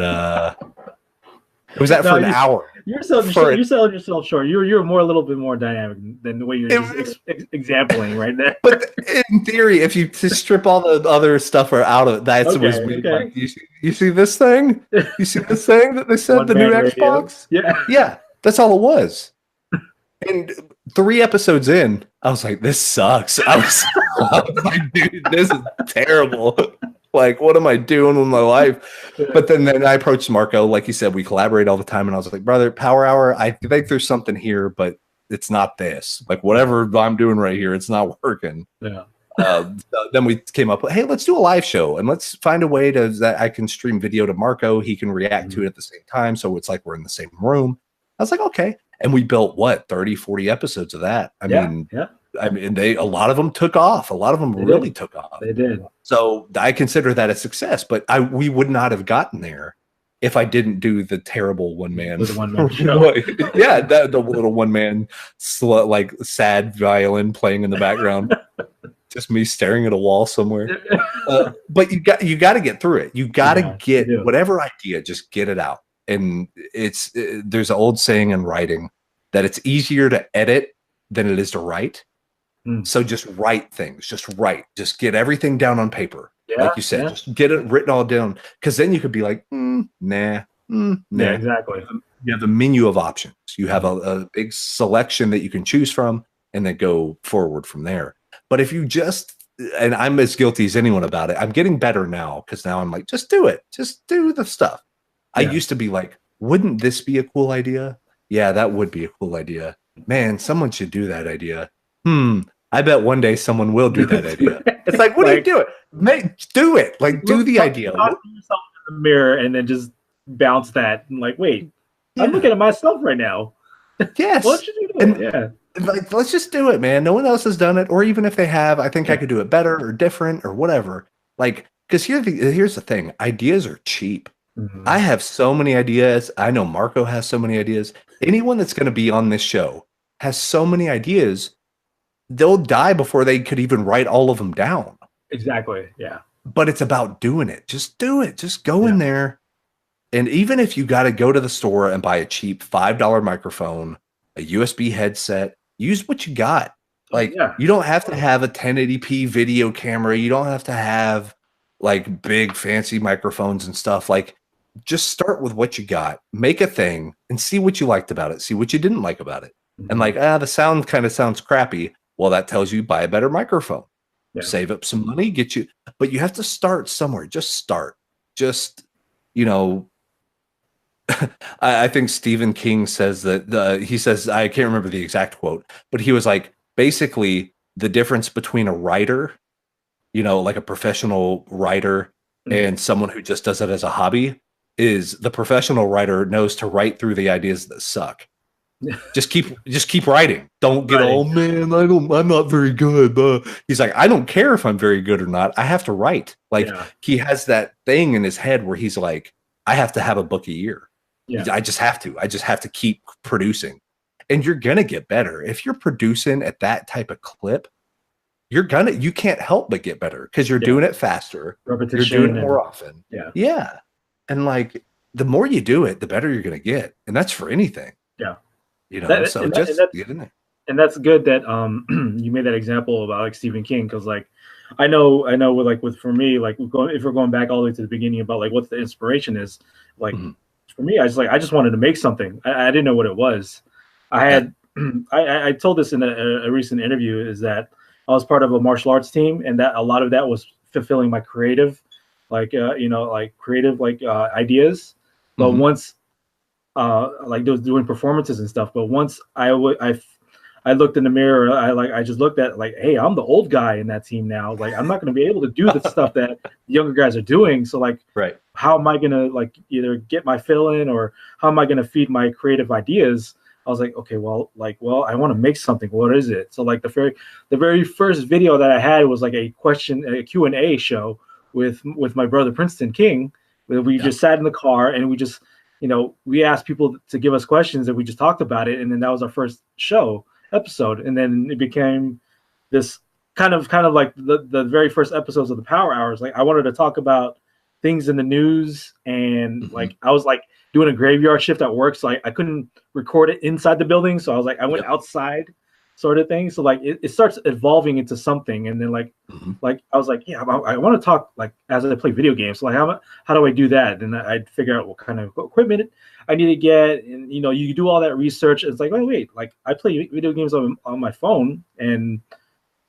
it was for an hour. You're selling yourself short. You're a little bit more dynamic than the way you're just exampling right now. But in theory, if you just strip all the other stuff out of it, that's was me. Okay. Like, you see this thing? You see this thing that they said the new Xbox? Yeah, that's all it was. And 3 episodes in, I was like, this sucks. I was like, dude, this is terrible. Like, what am I doing with my life? But then I approached Marco. Like you said, we collaborate all the time. And I was like, brother, Power Hour, I think there's something here, but it's not this. Like, whatever I'm doing right here, it's not working. Yeah. Then we came up with, hey, let's do a live show. And let's find a way that I can stream video to Marco. He can react to it at the same time. So it's like we're in the same room. I was like, okay. And we built 30, 40 episodes of that. I mean, a lot of them took off. A lot of them really took off. They did. So I consider that a success, but we would not have gotten there if I didn't do the terrible one-man show. Yeah, the little one-man like sad violin playing in the background. Just me staring at a wall somewhere. But you got to get through it. You got to get whatever idea, just get it out. And there's an old saying in writing that it's easier to edit than it is to write. So just write things, just get everything down on paper. Like you said, just get it written all down. Because then you could be like, nah. Yeah, exactly. You have a menu of options. You have a big selection that you can choose from and then go forward from there. But if you and I'm as guilty as anyone about it, I'm getting better now because now I'm like, just do it. Just do the stuff. I used to be like, wouldn't this be a cool idea? Yeah, that would be a cool idea. Man, someone should do that idea. I bet one day someone will do that idea. It's like, what are you doing? Do it. Like, do the idea. Talk to yourself in the mirror and then just bounce that. And like, wait, I'm looking at myself right now. Yes. What should you do? Like, let's just do it, man. No one else has done it. Or even if they have, I think I could do it better or different or whatever. Like, because here's the thing, ideas are cheap. I have so many ideas. I know Marco has so many ideas. Anyone that's going to be on this show has so many ideas. They'll die before they could even write all of them down. Exactly. Yeah. But it's about doing it. Just do it. Just go in there. And even if you got to go to the store and buy a cheap $5 microphone, a USB headset, use what you got. Like, you don't have to have a 1080p video camera. You don't have to have like big fancy microphones and stuff. Like, just start with what you got, make a thing, and see what you liked about it. See what you didn't like about it. And like, the sound kind of sounds crappy. Well, that tells you buy a better microphone. Save up some money, but you have to start somewhere. Just start. Just, you know, I think Stephen King says that he says, I can't remember the exact quote, but he was like, basically the difference between a writer, you know, like a professional writer and someone who just does it as a hobby is the professional writer knows to write through the ideas that suck. Just keep writing. Don't get, oh man, I'm not very good. He's like, I don't care if I'm very good or not. I have to write. Like he has that thing in his head where he's like, I have to have a book a year. I just have to keep producing. And you're going to get better. If you're producing at that type of clip, you can't help but get better because you're doing it faster. Repetition, you're doing it more often. Yeah. And like, the more you do it, the better you're going to get. And that's for anything. Yeah. You know, get in there. And that's good that you made that example about like Stephen King, because like I know for me, like if we're going back all the way to the beginning about like what the inspiration is, like for me, I just wanted to make something. I didn't know what it was. I had I told this in a recent interview, is that I was part of a martial arts team, and that a lot of that was fulfilling my creative, ideas. But once like doing performances and stuff, but once I looked in the mirror, I just looked at like, hey, I'm the old guy in that team now. Like, I'm not going to be able to do the stuff that the younger guys are doing. So like, how am I going to like either get my fill in, or how am I going to feed my creative ideas? I was like, okay, well, I want to make something. What is it? So like the very first video that I had was like a Q&A show with my brother Princeton King, where we just sat in the car and we just, we asked people to give us questions and we just talked about it. And then that was our first episode. And then it became this kind of like the very first episodes of the Power Hours. Like I wanted to talk about things in the news, and like I was like doing a graveyard shift at work, so I couldn't record it inside the building. So I was like, I went outside, sort of thing. So like it starts evolving into something, and then like I was like, yeah, I want to talk like as I play video games. So like how do I do that? And I'd figure out what kind of equipment I need to get, and you do all that research. It's like, wait, like I play video games on my phone, and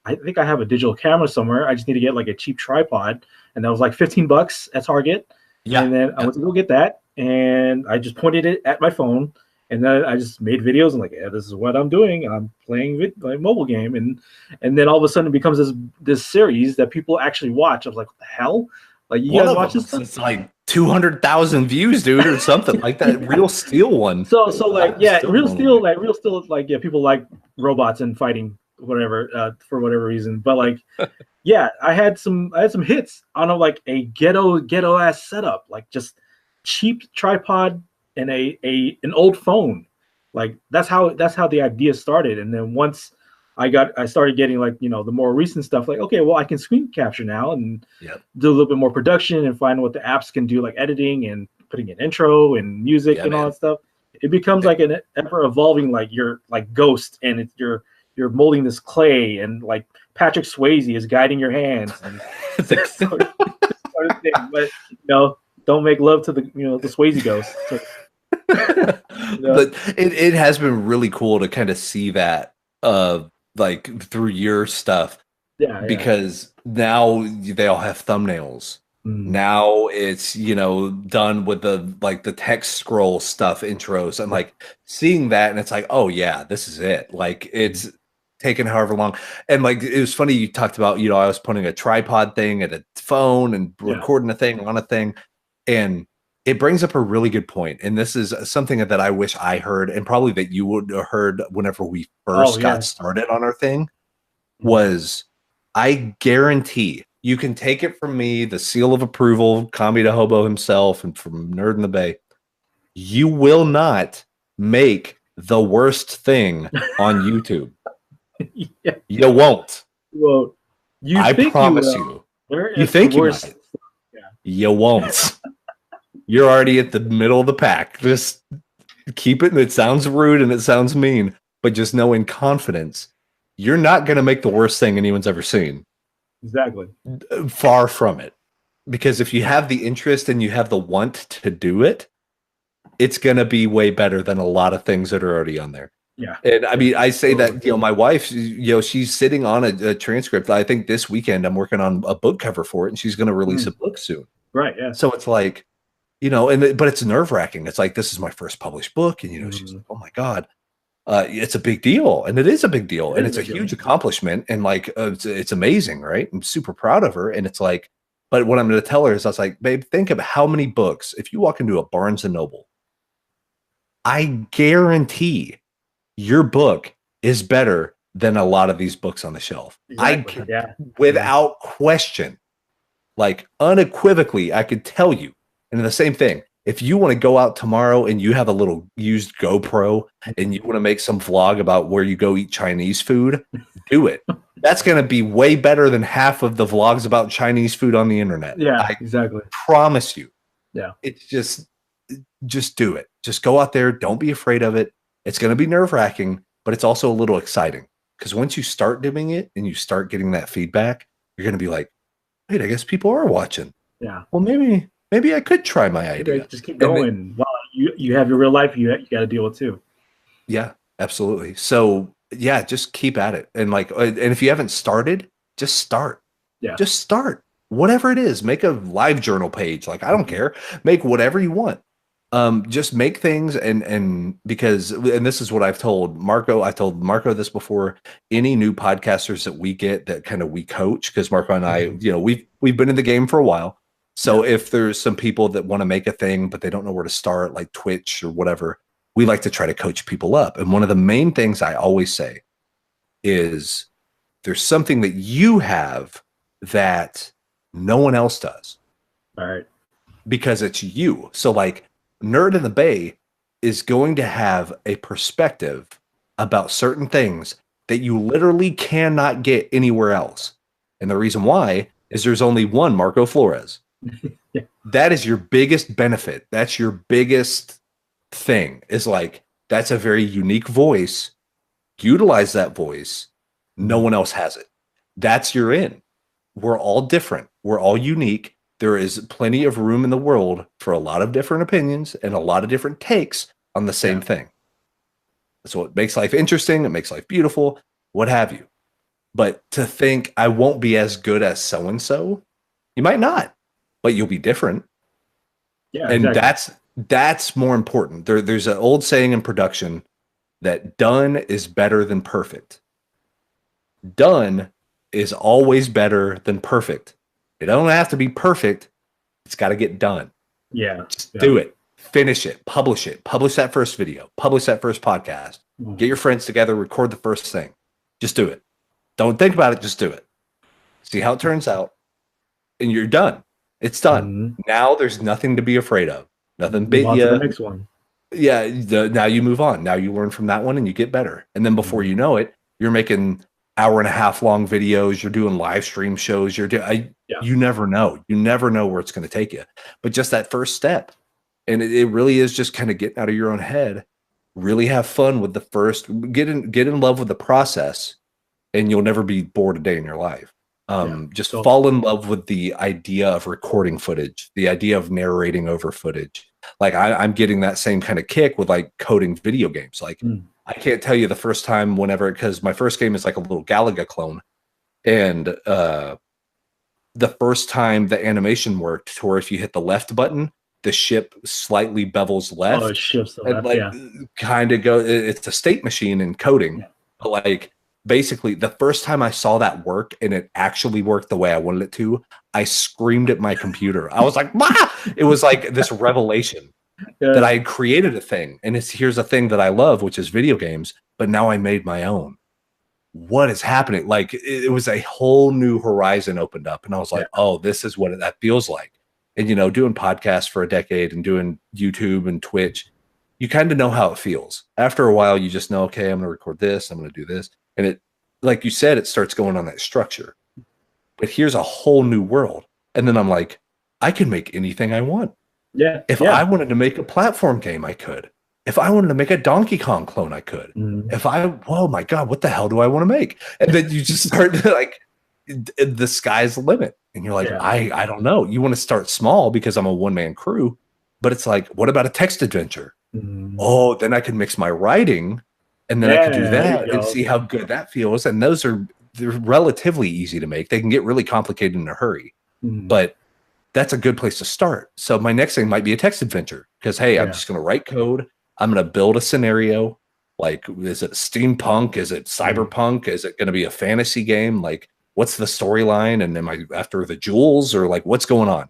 I think I have a digital camera somewhere. I just need to get like a cheap tripod, and that was like $15 at Target. And then I went to go get that, and I just pointed it at my phone, and then I just made videos and like, yeah, this is what I'm doing. I'm playing like mobile game, and then all of a sudden it becomes this series that people actually watch. I was like, what the hell? Like you guys watch this stuff? It's like 200,000 views, dude, or something like that. Real Steel one. So like Real Steel, like people like robots and fighting whatever for whatever reason, but like I had some hits on a ghetto ass setup, like just cheap tripod and an old phone. Like that's how the idea started. And then once I started getting like the more recent stuff, like, okay, well, I can screen capture now and do a little bit more production and find what the apps can do, like editing and putting an intro and music and all that stuff. It becomes like an ever evolving, like you're like Ghost, and you're molding this clay, and like Patrick Swayze is guiding your hands and sort of thing. But don't make love to the the Swayze ghost. So, But it has been really cool to kind of see that like through your stuff. Because now they all have thumbnails. Now it's done with the text scroll stuff, intros, and like seeing that, and it's like, oh yeah, this is it. Like it's taken however long. And like it was funny, you talked about I was putting a tripod thing at a phone and recording a thing on a thing, and it brings up a really good point. And this is something that I wish I heard, and probably that you would have heard whenever we first got started on our thing, was I guarantee You can take it from me, the seal of approval, KamiDaHobo himself, and from Nerd in the Bay. You will not make the worst thing on YouTube. Yeah. You won't. Well, I promise you. You think you might. Yeah. You won't. You're already at the middle of the pack. Just keep it. It sounds rude and it sounds mean, but just know in confidence, you're not going to make the worst thing anyone's ever seen. Exactly. Far from it. Because if you have the interest and you have the want to do it, it's going to be way better than a lot of things that are already on there. Yeah. And I mean, I say that, my wife, she's sitting on a transcript. I think this weekend I'm working on a book cover for it, and she's going to release a book soon. Right. Yeah. So it's like, but it's nerve wracking. It's like, this is my first published book. And, she's like, oh my God. It's a big deal, and it is a big deal, and it's a huge accomplishment, and like it's amazing, right? I'm super proud of her, and it's like, but what I'm going to tell her is, I was like, babe, think of how many books. If you walk into a Barnes and Noble, I guarantee your book is better than a lot of these books on the shelf. Exactly. Without question, like unequivocally, I could tell you. And the same thing. If you want to go out tomorrow and you have a little used GoPro and you want to make some vlog about where you go eat Chinese food, do it. That's going to be way better than half of the vlogs about Chinese food on the internet. Yeah, exactly. Promise you. Yeah. It's just do it. Just go out there. Don't be afraid of it. It's going to be nerve-wracking, but it's also a little exciting, because once you start doing it and you start getting that feedback, you're going to be like, wait, I guess people are watching. Yeah. Well, maybe I could try my idea. Just keep going. Well, you have your real life you got to deal with too. Yeah, absolutely. So yeah, just keep at it. And and if you haven't started, just start. Yeah. Just start. Whatever it is, make a live journal page. Like, I don't care. Make whatever you want. Just make things, and this is what I've told Marco. I told Marco this before. Any new podcasters that we get that kind of we coach, because Marco and I, we've been in the game for a while. So if there's some people that want to make a thing, but they don't know where to start, like Twitch or whatever, we like to try to coach people up. And one of the main things I always say is, there's something that you have that no one else does. All right. Because it's you. So like Nerd in the Bay is going to have a perspective about certain things that you literally cannot get anywhere else. And the reason why is there's only one Marco Flores. Yeah. That is your biggest benefit. That's your biggest thing, is like, that's a very unique voice. Utilize that voice. No one else has it. That's your in. We're all different. We're all unique. There is plenty of room in the world for a lot of different opinions and a lot of different takes on the same thing. So it makes life interesting. It makes life beautiful, what have you. But to think I won't be as good as so-and-so, you might not, but you'll be different. Yeah, and exactly. that's more important. There's an old saying in production that done is better than perfect. Done is always better than perfect. It don't have to be perfect. It's got to get done. Yeah. Just do it. Finish it. Publish it. Publish that first video. Publish that first podcast. Get your friends together. Record the first thing. Just do it. Don't think about it. Just do it. See how it turns out. And you're done. It's done. Now there's nothing to be afraid of. Nothing big. On to the next one. Yeah. Now you move on. Now you learn from that one and you get better. And then before you know it, you're making hour-and-a-half long videos. You're doing live stream shows. You never know. You never know where it's going to take you. But just that first step. And it really is just kind of getting out of your own head. Really have fun with the first. Get in love with the process, and you'll never be bored a day in your life. Just fall in love with the idea of recording footage, the idea of narrating over footage. Like I'm getting that same kind of kick with like coding video games. Like I can't tell you the first time because my first game is like a little Galaga clone. And the first time the animation worked, to where if you hit the left button, the ship slightly bevels left. Oh, it shifts and kind of go. It's a state machine in coding. Yeah. But like basically, the first time I saw that work and it actually worked the way I wanted it to, I screamed at my computer. I was like, "Bah!" It was like this revelation that I had created a thing. And here's a thing that I love, which is video games. But now I made my own. what is happening? Like it was a whole new horizon opened up, and I was like, oh, this is what that feels like. And you know, doing podcasts for a decade and doing YouTube and Twitch, you kind of know how it feels. After a while, you just know, okay, I'm going to record this, I'm going to do this, and it, like you said, it starts going on that structure. But here's a whole new world, and then I'm like, I can make anything I want. Yeah. If I wanted to make a platform game, I could. If I wanted to make a Donkey Kong clone, I could. If oh my God, what the hell do I want to make? And then you just start to like, the sky's the limit. And you're like, I don't know. You want to start small because I'm a one-man crew, but it's like, what about a text adventure? Oh, then I can mix my writing, and then I could do that and see how good that feels. And they're relatively easy to make. They can get really complicated in a hurry, but that's a good place to start. So my next thing might be a text adventure because, hey, I'm just going to write code. I'm going to build a scenario. Like, is it steampunk? Is it cyberpunk? Is it going to be a fantasy game? Like, what's the storyline? And am I after the jewels, or like, what's going on?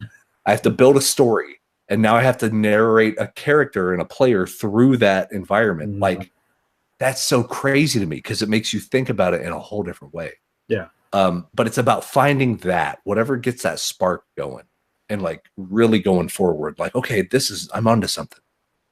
I have to build a story, and now I have to narrate a character and a player through that environment. Like, that's so crazy to me because it makes you think about it in a whole different way. Yeah. But it's about finding that, whatever gets that spark going, and like really going forward. Like, okay, I'm onto something.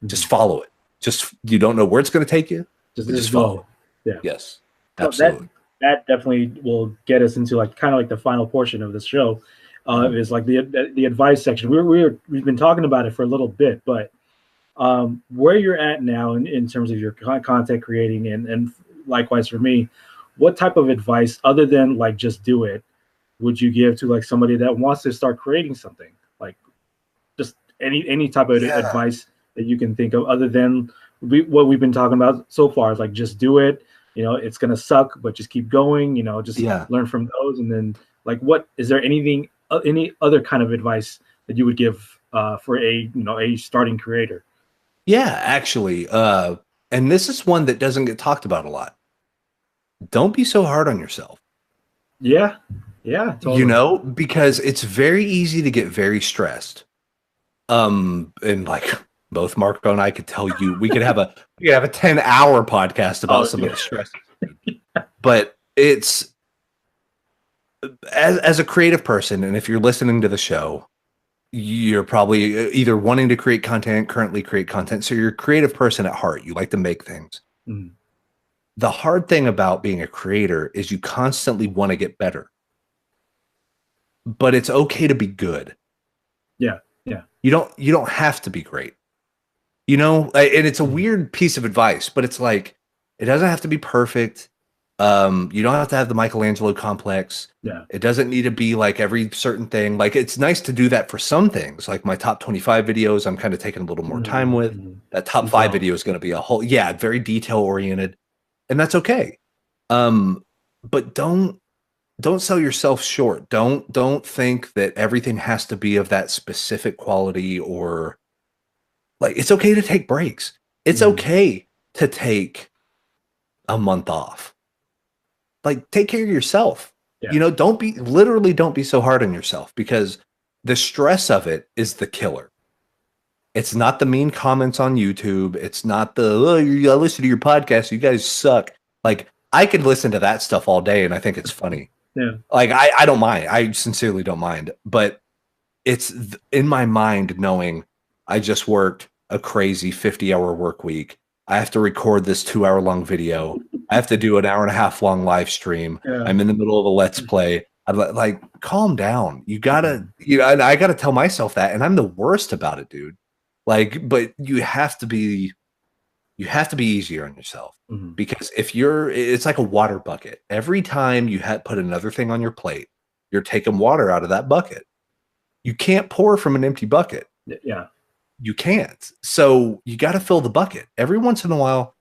Just follow it. Just, you don't know where it's going to take you. Just follow. Yeah. Yes. So absolutely. That definitely will get us into like kind of like the final portion of this show. Is like the advice section. We've been talking about it for a little bit, but where you're at now in terms of your content creating, and likewise for me, what type of advice other than like just do it would you give to like somebody that wants to start creating something? Like just any type of advice that you can think of other than what we've been talking about so far is like just do it. You know, it's gonna suck, but just keep going. You know, just learn from those, and then like, what is there any other kind of advice that you would give for a starting creator? Yeah, actually, and this is one that doesn't get talked about a lot. Don't be so hard on yourself. Yeah, totally. You know, because it's very easy to get very stressed. And like both Marco and I could tell you, we could have a 10-hour podcast about some of the stress. But it's as a creative person, and if you're listening to the show, you're probably either wanting to create content, currently create content. So you're a creative person at heart. You like to make things. The hard thing about being a creator is you constantly want to get better. But it's okay to be good. Yeah. You don't have to be great. You know, and it's a weird piece of advice, but it's like, it doesn't have to be perfect. You don't have to have the Michelangelo complex. Yeah. It doesn't need to be like every certain thing. Like, it's nice to do that for some things. Like my top 25 videos, I'm kind of taking a little more time with. That top 5 video is going to be a whole, very detail oriented, and that's okay. But don't sell yourself short. Don't think that everything has to be of that specific quality, or like, it's okay to take breaks. It's okay to take a month off. Like, take care of yourself. You know, don't be so hard on yourself, because the stress of it is the killer. It's not the mean comments on YouTube. It's not the, I listen to your podcast, you guys suck. Like, I could listen to that stuff all day and I think it's funny. Yeah. Like, I don't mind. I sincerely don't mind. But it's in my mind knowing I just worked a crazy 50-hour work week. I have to record this 2-hour-long video. I have to do an 1.5-hour long live stream. Yeah. I'm in the middle of a let's play. I'm like, calm down. You gotta, and I gotta tell myself that, and I'm the worst about it, dude. Like, but you have to be easier on yourself, because it's like a water bucket. Every time you put another thing on your plate, you're taking water out of that bucket. You can't pour from an empty bucket. Yeah. You can't. So you got to fill the bucket every once in a while.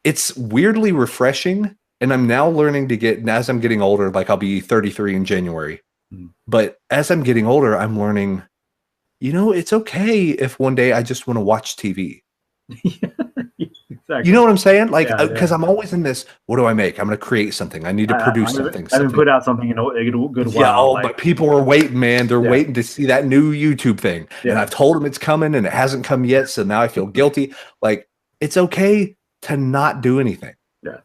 It's weirdly refreshing. And I'm now learning to get, and as I'm getting older, like I'll be 33 in January, but as I'm getting older, I'm learning, it's okay if one day I just want to watch TV. Exactly. You know what I'm saying? Like, because I'm always in this, what do I make? I'm going to create something. I need to produce something. I haven't put out something in a good while. Yeah, but people are waiting, man. They're waiting to see that new YouTube thing. Yeah. And I've told them it's coming and it hasn't come yet. So now I feel guilty. Like, it's okay to not do anything. Yeah.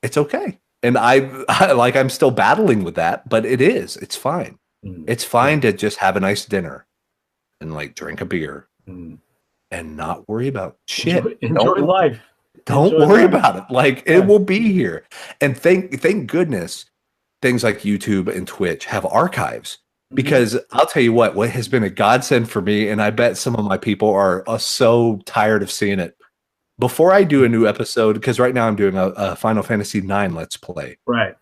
it's okay. And I'm still battling with that, but it's fine. It's fine to just have a nice dinner and like drink a beer and not worry about shit. Enjoy life. Don't worry about it. Like it will be here. And thank goodness things like YouTube and Twitch have archives, because I'll tell you what has been a godsend for me, and I bet some of my people are so tired of seeing it. Before I do a new episode, because right now I'm doing a Final Fantasy IX Let's Play. Right.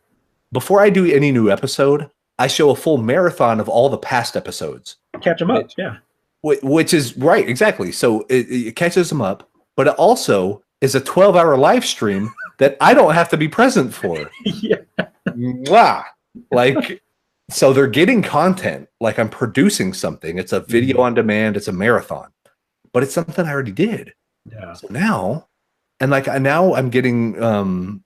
Before I do any new episode, I show a full marathon of all the past episodes. Catch them up, yeah. Which is right, exactly. So it catches them up, but it also is a 12-hour live stream that I don't have to be present for. Yeah. Wow. Like, so they're getting content. Like I'm producing something. It's a video on demand. It's a marathon, but it's something I already did. Yeah. So now I'm getting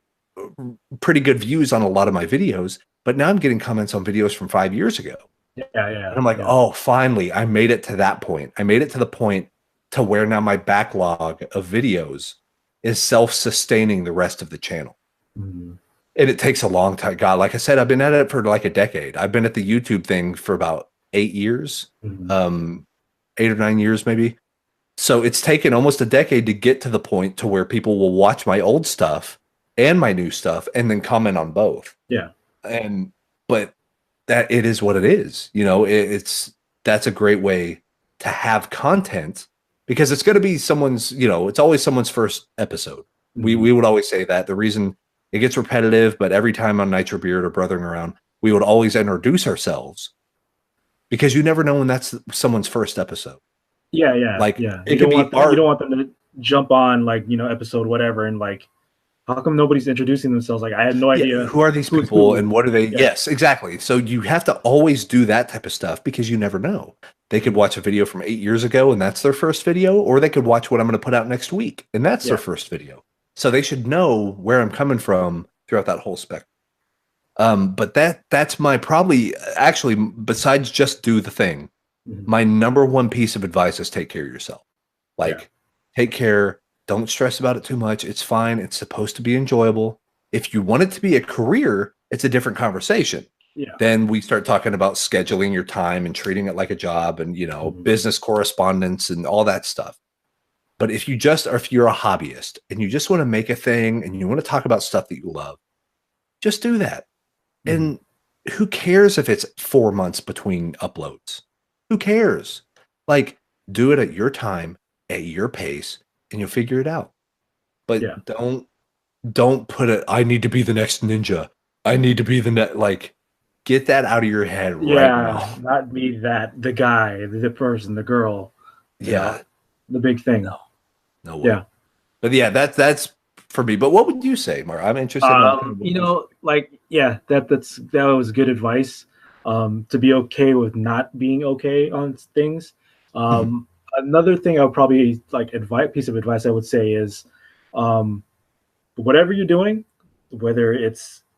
pretty good views on a lot of my videos, but now I'm getting comments on videos from 5 years ago. Yeah. And I'm like, oh, finally, I made it to that point. I made it to the point to where now my backlog of videos is self-sustaining the rest of the channel. And it takes a long time. God, like I said, I've been at it for like a decade. I've been at the YouTube thing for about 8 years, 8 or 9 years, maybe. So it's taken almost a decade to get to the point to where people will watch my old stuff and my new stuff and then comment on both. Yeah. But that it is what it is. You know, that's a great way to have content, because it's going to be someone's, you know, it's always someone's first episode. We would always say that. The reason it gets repetitive, but every time on Nitro Beard or Brothering Around, we would always introduce ourselves, because you never know when that's someone's first episode. Yeah. Like, yeah. it could be you don't want them to jump on, like, you know, episode whatever and like, how come nobody's introducing themselves? Like, I had no idea. Who are these people and what are they? Yeah. Yes, exactly. So you have to always do that type of stuff, because you never know. They could watch a video from 8 years ago and that's their first video, or they could watch what I'm going to put out next week and that's their first video. So they should know where I'm coming from throughout that whole spectrum. But that's my actually, besides just do the thing, my number one piece of advice is take care of yourself. Like, take care. Don't stress about it too much. It's fine. It's supposed to be enjoyable. If you want it to be a career, it's a different conversation. Yeah. Then we start talking about scheduling your time and treating it like a job and, you know, business correspondence and all that stuff. But if you're a hobbyist and you just want to make a thing and you want to talk about stuff that you love, just do that. And who cares if it's 4 months between uploads? Who cares? Like, do it at your time, at your pace, and you'll figure it out. But don't put it, I need to be the next ninja. I need to be the next, like, get that out of your head right now. Not be the guy, the person, the girl. Yeah. The big thing. No way. Yeah. But yeah, that's for me. But what would you say, Mar? I'm interested you know, like, that was good advice. To be okay with not being okay on things. Another thing I would probably piece of advice I would say is, whatever you're doing, whether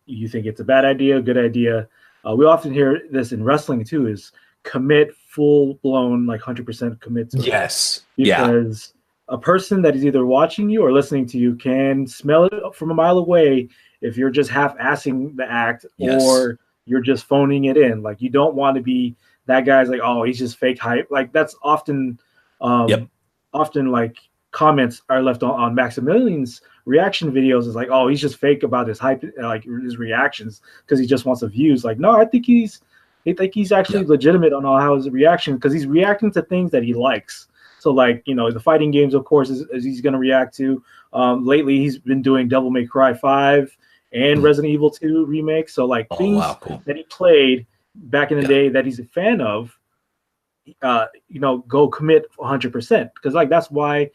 you think it's a bad idea, a good idea, we often hear this in wrestling too, is commit full blown, like 100% commit to it. Yes. Because a person that is either watching you or listening to you can smell it from a mile away if you're just half-assing the act or you're just phoning it in. Like, you don't want to be that guy's like, oh, he's just fake hype. Like, that's often like comments are left on Maximilian's reaction videos is like, oh, he's just fake about his hype, like his reactions, because he just wants the views. Like, no, I think he's actually legitimate on how his reaction, because he's reacting to things that he likes. So, like, you know, the fighting games, of course, is he's going to react to. Lately, he's been doing Devil May Cry 5 and Resident Evil 2 remake. So, like, things that he played back in the day that he's a fan of, you know, go commit 100%. Because, like, that's why,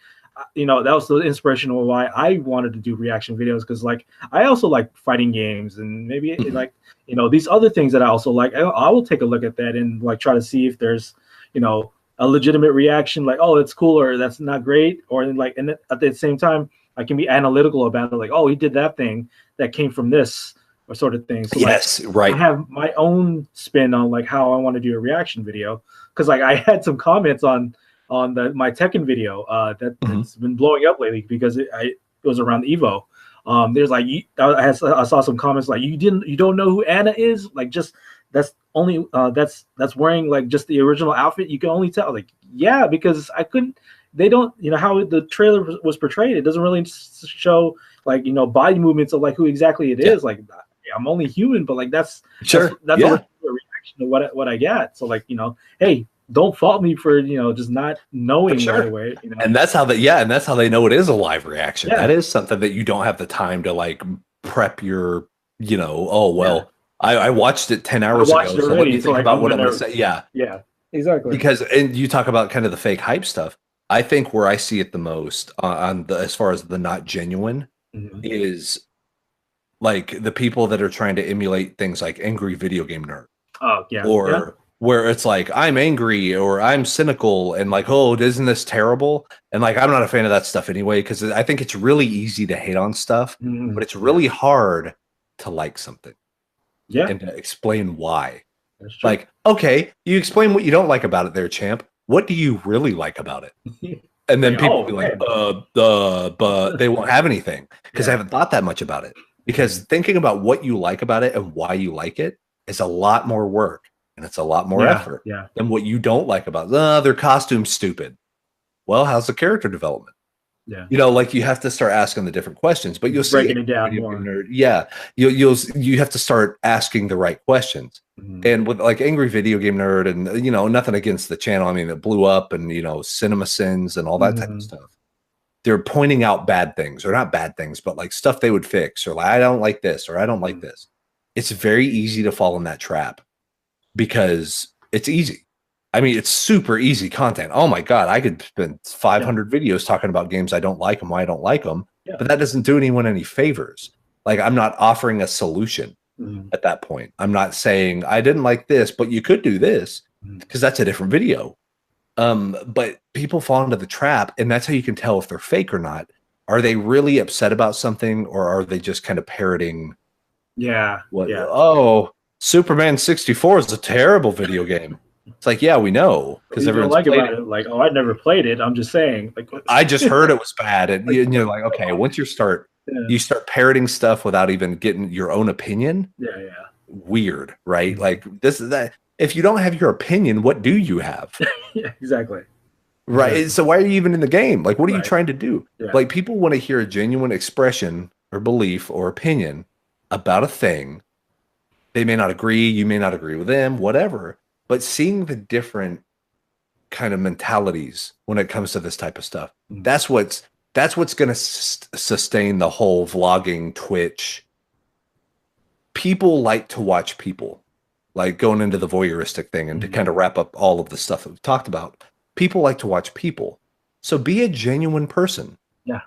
you know, that was the inspiration of why I wanted to do reaction videos. Because, like, I also like fighting games and maybe like, you know, these other things that I also like. I will take a look at that and like try to see if there's, you know, a legitimate reaction, like, oh, that's cool or that's not great, or like, and at the same time, I can be analytical about it, like, oh, he did that thing that came from this or sort of thing. So I have my own spin on like how I want to do a reaction video, because like I had some comments on my Tekken video that's been blowing up lately because it was around Evo. There's like I saw some comments like you don't know who Anna is, like just that's only that's wearing like just the original outfit. You can only tell, like, yeah, because I couldn't. They don't, how the trailer was portrayed. It doesn't really show like body movements of like who exactly it is. Like, I'm only human, but like that's sure that's a reaction to what I get. So like hey, don't fault me for just not knowing right away. And that's how and that's how they know it is a live reaction. That is something that you don't have the time to like prep your oh well. I watched it 10 hours ago. So let me think about what I'm going to say. Yeah, exactly. Because, and you talk about kind of the fake hype stuff. I think where I see it the most as far as the not genuine is like the people that are trying to emulate things like angry video game nerd. Oh, yeah. Or where it's like, I'm angry or I'm cynical and like, oh, isn't this terrible? And like, I'm not a fan of that stuff anyway, because I think it's really easy to hate on stuff, but it's really hard to like something. Yeah. And to explain why. Like, okay, you explain what you don't like about it there, champ. What do you really like about it? And then people will be like, but they won't have anything because they haven't thought that much about it. Because thinking about what you like about it and why you like it is a lot more work and it's a lot more effort than what you don't like about it. Their costume's stupid. Well, how's the character development? Yeah, like you have to start asking the different questions, but you'll see breaking it down more. You have to start asking the right questions. And with like Angry Video Game Nerd and nothing against the channel. I mean, it blew up and Cinema Sins and all that type of stuff. They're pointing out bad things, or not bad things, but like stuff they would fix, or like I don't like this, or I don't like this. It's very easy to fall in that trap because it's easy. I mean, it's super easy content. Oh my God, I could spend 500 videos talking about games I don't like and why I don't like them, but that doesn't do anyone any favors. Like, I'm not offering a solution at that point. I'm not saying I didn't like this, but you could do this, because that's a different video. But people fall into the trap, and that's how you can tell if they're fake or not. Are they really upset about something, or are they just kind of parroting? Oh, Superman 64 is a terrible video game. It's like, yeah, we know, because everyone's like about it. Like, oh, I never played it. I'm just saying. Like, I just heard it was bad, and you're like, okay. Once you start parroting stuff without even getting your own opinion. Weird, right? Like this is that. If you don't have your opinion, what do you have? Exactly. Right. So why are you even in the game? Like, what are you trying to do? Like, people want to hear a genuine expression or belief or opinion about a thing. They may not agree. You may not agree with them, whatever. But seeing the different kind of mentalities when it comes to this type of stuff, that's what's going to sustain the whole vlogging, Twitch. People like to watch people, like going into the voyeuristic thing, and to kind of wrap up all of the stuff that we've talked about. People like to watch people. So be a genuine person. Yeah.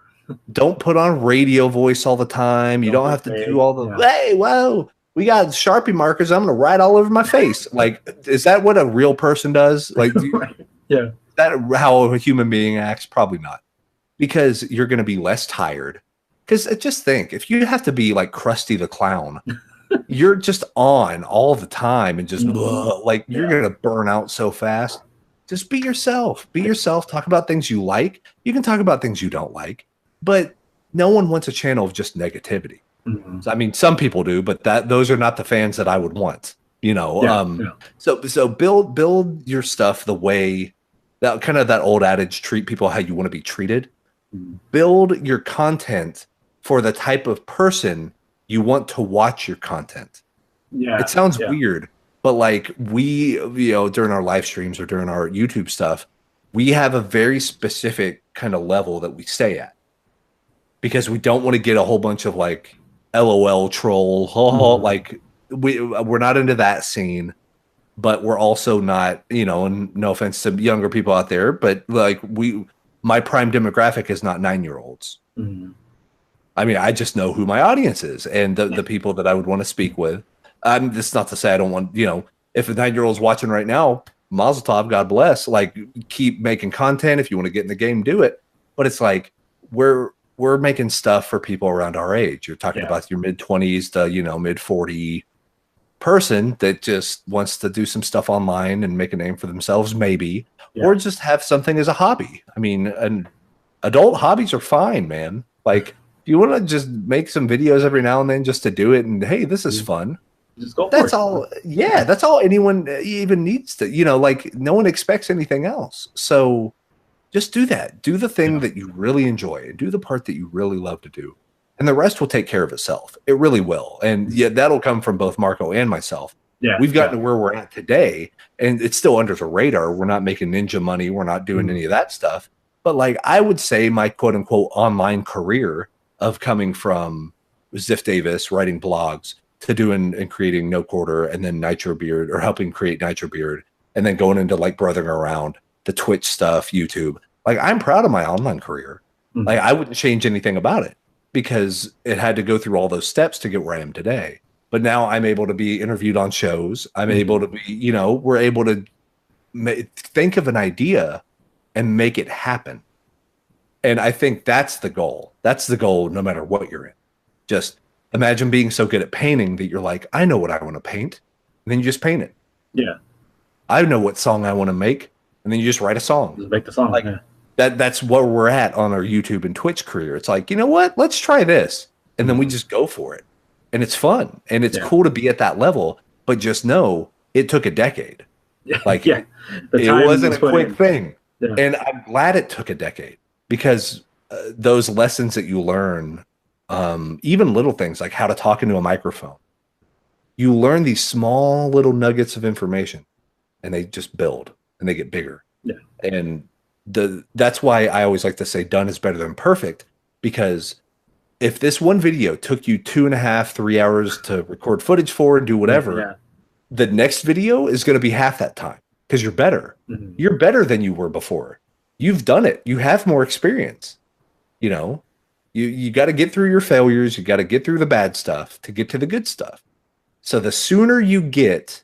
Don't put on radio voice all the time. You don't have to do all the, hey, whoa, we got Sharpie markers. I'm going to write all over my face. Like, is that what a real person does? Like, is that how a human being acts? Probably not. Because you're going to be less tired. Because just think, if you have to be like Krusty the Clown, you're just on all the time and just like you're going to burn out so fast. Just be yourself. Be yourself. Talk about things you like. You can talk about things you don't like, but no one wants a channel of just negativity. I mean, some people do, but those are not the fans that I would want. So build your stuff the way that kind of that old adage, treat people how you want to be treated. Build your content for the type of person you want to watch your content. It sounds weird, but like we, during our live streams or during our YouTube stuff, we have a very specific kind of level that we stay at, because we don't want to get a whole bunch of like LOL troll, like we're not into that scene, but we're also not, and no offense to younger people out there, but like my prime demographic is not 9-year-olds. I mean, I just know who my audience is and the people that I would want to speak with. This is not to say I don't want, if a 9-year-old's watching right now, Mazel Tov, God bless. Like, keep making content. If you want to get in the game, do it. But it's like we're making stuff for people around our age. You're talking about your mid-20s to mid-40 person that just wants to do some stuff online and make a name for themselves, maybe, or just have something as a hobby. I mean, and adult hobbies are fine, man. Like, if you want to just make some videos every now and then just to do it, and hey, this is fun. Just go. That's all. Yeah, that's all anyone even needs to. Like no one expects anything else. So just do that. Do the thing that you really enjoy, and do the part that you really love to do, and the rest will take care of itself. It really will. And yeah, that'll come from both Marco and myself. Yeah, we've gotten to where we're at today, and it's still under the radar. We're not making ninja money. We're not doing any of that stuff. But like, I would say my quote unquote online career of coming from Ziff Davis, writing blogs, to doing and creating No Quarter, and then Nitro Beard, or helping create Nitro Beard, and then going into like Brothering Around, the Twitch stuff, YouTube. Like, I'm proud of my online career. Like, I wouldn't change anything about it because it had to go through all those steps to get where I am today. But now I'm able to be interviewed on shows. I'm able to be, we're able to think of an idea and make it happen. And I think that's the goal. That's the goal no matter what you're in. Just imagine being so good at painting that you're like, I know what I want to paint. And then you just paint it. Yeah. I know what song I want to make. And then you just write a song. Just make the song. Like, that's where we're at on our YouTube and Twitch career. It's like, you know what? Let's try this. And then we just go for it. And it's fun. And it's cool to be at that level. But just know it took a decade. Like, it wasn't a quick thing. Yeah. And I'm glad it took a decade because those lessons that you learn, even little things like how to talk into a microphone, you learn these small little nuggets of information and they just build and they get bigger. Yeah. And that's why I always like to say done is better than perfect, because if this one video took you 2.5, 3 hours to record footage for and do whatever, the next video is going to be half that time because you're better. You're better than you were before. You've done it. You have more experience. You got to get through your failures. You got to get through the bad stuff to get to the good stuff. So the sooner you get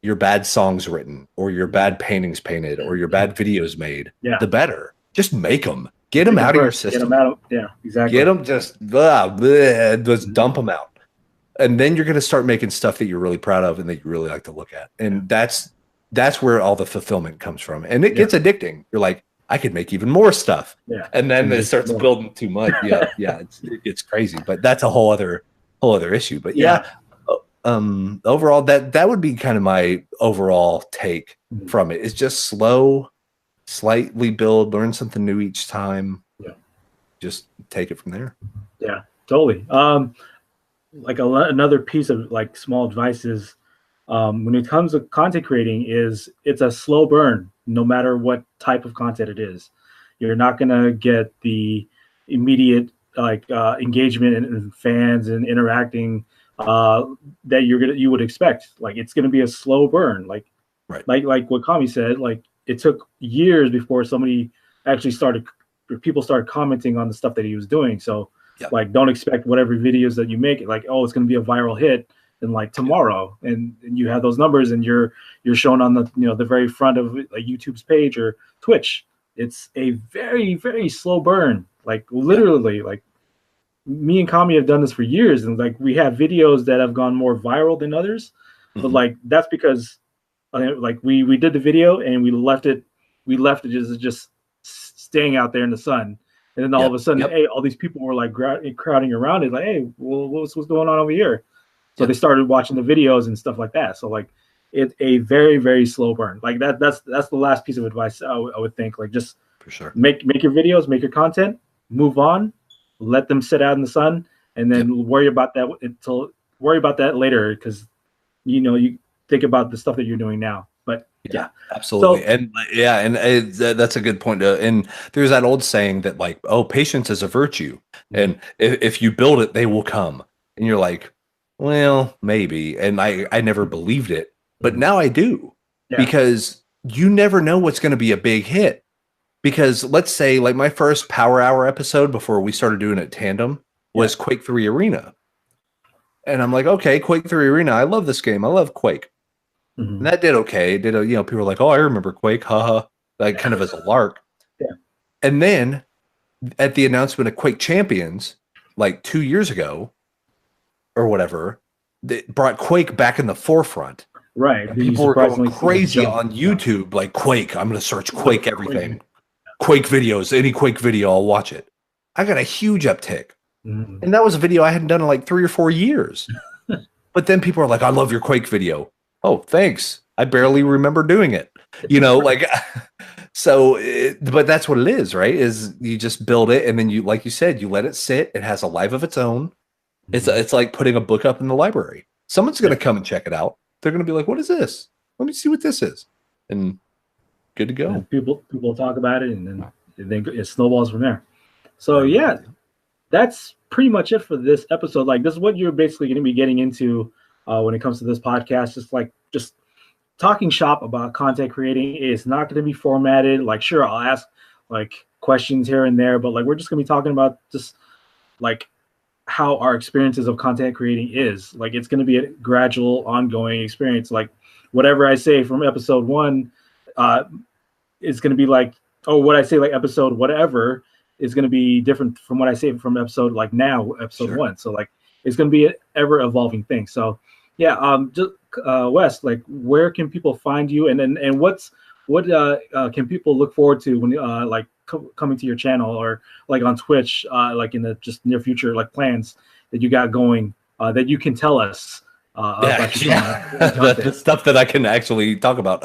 your bad songs written or your bad paintings painted or your bad videos made, the better. Just make them. Get them out of your system. Get them out. Yeah, exactly. Get them just dump them out. And then you're going to start making stuff that you're really proud of and that you really like to look at. And that's where all the fulfillment comes from. And it gets addicting. You're like, I could make even more stuff. Yeah. And then it starts building too much. It gets crazy. But that's a whole other issue. But overall, that would be kind of my overall take from it. It's just slow, slightly build, learn something new each time. Yeah. Just take it from there. Yeah, totally. Like another piece of like small advice is when it comes to content creating it's a slow burn, no matter what type of content it is. You're not going to get the immediate engagement and fans and interacting that you would expect. Like, it's going to be a slow burn. Like what Kami said, like it took years before people started commenting on the stuff that he was doing. So like, don't expect whatever videos that you make, like, oh, it's going to be a viral hit and like tomorrow, and you have those numbers and you're shown on the the very front of like YouTube's page or Twitch. It's a very, very slow burn. Like literally, like me and Kami have done this for years, and like we have videos that have gone more viral than others, but like that's because like we did the video and we left it just staying out there in the sun. And then all of a sudden, hey, all these people were like crowding around it, like, hey, well, what's going on over here? So they started watching the videos and stuff like that. So like, it's a very, very slow burn. Like that's the last piece of advice I would think. Like, just for sure, make your videos, make your content, move on, let them sit out in the sun, and then worry about that later, because you think about the stuff that you're doing now. But yeah, absolutely. So, that's a good point. And there's that old saying that like, oh, patience is a virtue. And if you build it, they will come. And you're like, well, maybe. And I never believed it, but now I do, because you never know what's going to be a big hit. Because let's say like my first Power Hour episode before we started doing it tandem was Quake 3 Arena. And I'm like, okay, Quake 3 Arena. I love this game. I love Quake. And that did okay. People were like, oh, I remember Quake, haha, like kind of as a lark. Yeah. And then at the announcement of Quake Champions, like 2 years ago or whatever, they brought Quake back in the forefront. Right. And people were going crazy on YouTube, like Quake. I'm going to search Quake everything. Quake videos, any Quake video, I'll watch it. I got a huge uptick. And that was a video I hadn't done in like 3 or 4 years. But then people are like, I love your Quake video. Oh, thanks. I barely remember doing it. You know, like, but that's what it is, right? Is you just build it, and then you, like you said, you let it sit. It has a life of its own. It's like putting a book up in the library. Someone's going to come and check it out. They're going to be like, what is this? Let me see what this is. And good to go. And people talk about it, and then it snowballs from there. So yeah, that's pretty much it for this episode. Like, this is what you're basically going to be getting into when it comes to this podcast. Just talking shop about content creating. It's not going to be formatted. Like, sure, I'll ask like questions here and there, but like we're just going to be talking about just like how our experiences of content creating is. Like, it's going to be a gradual, ongoing experience. Like, whatever I say from episode 1 is going to be like, oh, what I say like episode whatever is going to be different from what I say from episode like now, episode 1. So like, it's going to be an ever evolving thing. So yeah, just Wes, like, where can people find you, and what can people look forward to when like coming to your channel, or like on Twitch, like in the just near future, like plans that you got going that you can tell us about the stuff that I can actually talk about.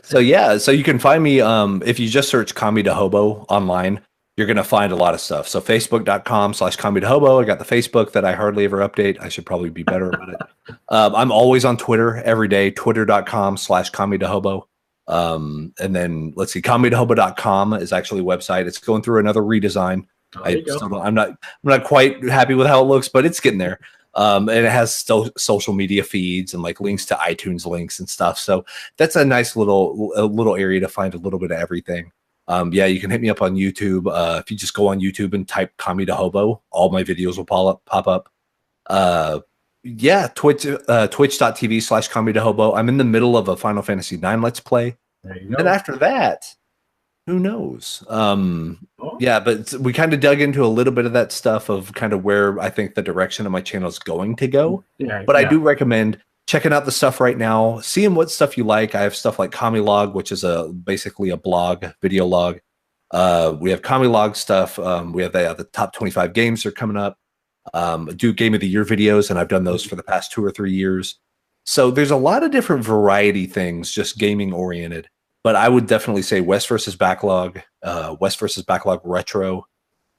So you can find me if you just search KamiDaHobo online. You're going to find a lot of stuff. So facebook.com/KamiDaHobo. I got the Facebook that I hardly ever update. I should probably be better about it. I'm always on Twitter every day, twitter.com/KamiDaHobo. And then let's see, KamiDaHobo.com is actually a website. It's going through another redesign. I'm not quite happy with how it looks, but it's getting there. And it has social media feeds and like links to iTunes links and stuff. So that's a nice little area to find a little bit of everything. You can hit me up on YouTube. If you just go on YouTube and type KamiDaHobo, all my videos will pop up. Twitch.tv/KamiDaHobo. I'm in the middle of a Final Fantasy IX Let's Play. There you go. And after that, who knows? But we kind of dug into a little bit of that stuff of kind of where I think the direction of my channel is going to go. I do recommend checking out the stuff right now, seeing what stuff you like. I have stuff like KamiLog, which is basically a blog, video log. We have KamiLog stuff. We have the top 25 games that are coming up. Do Game of the Year videos, and I've done those for the past 2 or 3 years. So there's a lot of different variety things, just gaming oriented. But I would definitely say West versus Backlog, West versus Backlog Retro,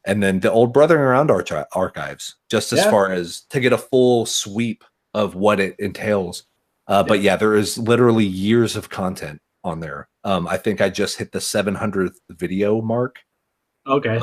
and then the Old Brother Around archives, just as far as to get a full sweep of what it entails. But yeah, there is literally years of content on there. I think I just hit the 700th video mark. Okay.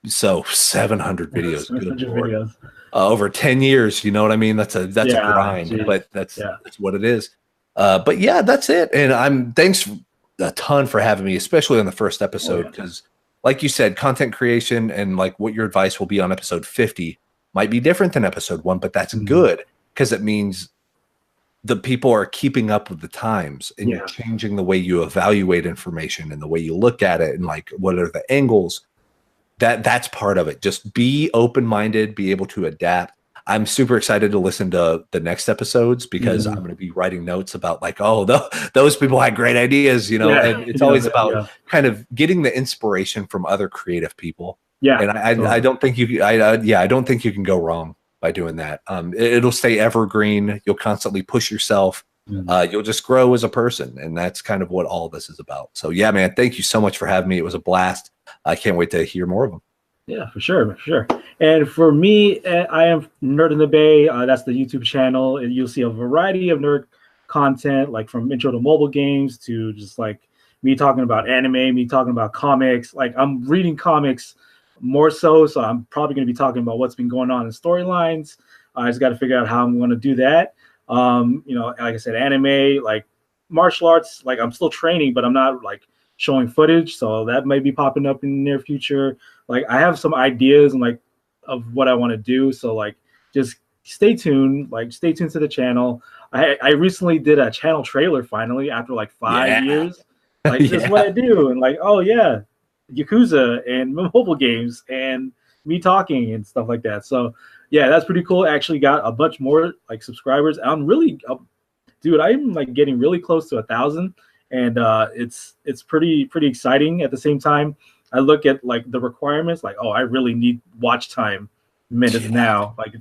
So 700 videos. 700 videos. Over 10 years, you know what I mean? That's a grind, but that's what it is. But yeah, that's it. And thanks a ton for having me, especially on the first episode, because like you said, content creation and like what your advice will be on episode 50 might be different than episode 1, but that's good, because it means the people are keeping up with the times, and you're changing the way you evaluate information and the way you look at it, and like what are the angles. That's part of it. Just be open-minded, be able to adapt. I'm super excited to listen to the next episodes, because I'm going to be writing notes about like, those people had great ideas, you know, and it's always about kind of getting the inspiration from other creative people. And I don't think I don't think you can go wrong by doing that. It'll stay evergreen. You'll constantly push yourself. You'll just grow as a person. And that's kind of what all this is about. So yeah, man, thank you so much for having me. It was a blast. I can't wait to hear more of them. Yeah, for sure. And for me, I am Nerd in the Bay. That's the YouTube channel. And you'll see a variety of nerd content, like from intro to mobile games to just like me talking about anime, me talking about comics. Like, I'm reading comics more so I'm probably going to be talking about what's been going on in storylines. I just got to figure out how I'm going to do that. Like I said, anime, like martial arts, like I'm still training, but I'm not like showing footage. So that may be popping up in the near future. Like, I have some ideas and like of what I want to do. So like, just stay tuned. Like, stay tuned to the channel. I recently did a channel trailer finally after like 5 years. Like, this is what I do. And like, Yakuza and mobile games and me talking and stuff like that. So yeah, that's pretty cool. I actually got a bunch more like subscribers. I'm really, dude, I'm like getting really close to 1,000, and it's pretty exciting. At the same time, I look at like the requirements, like, I really need watch time minutes now. Like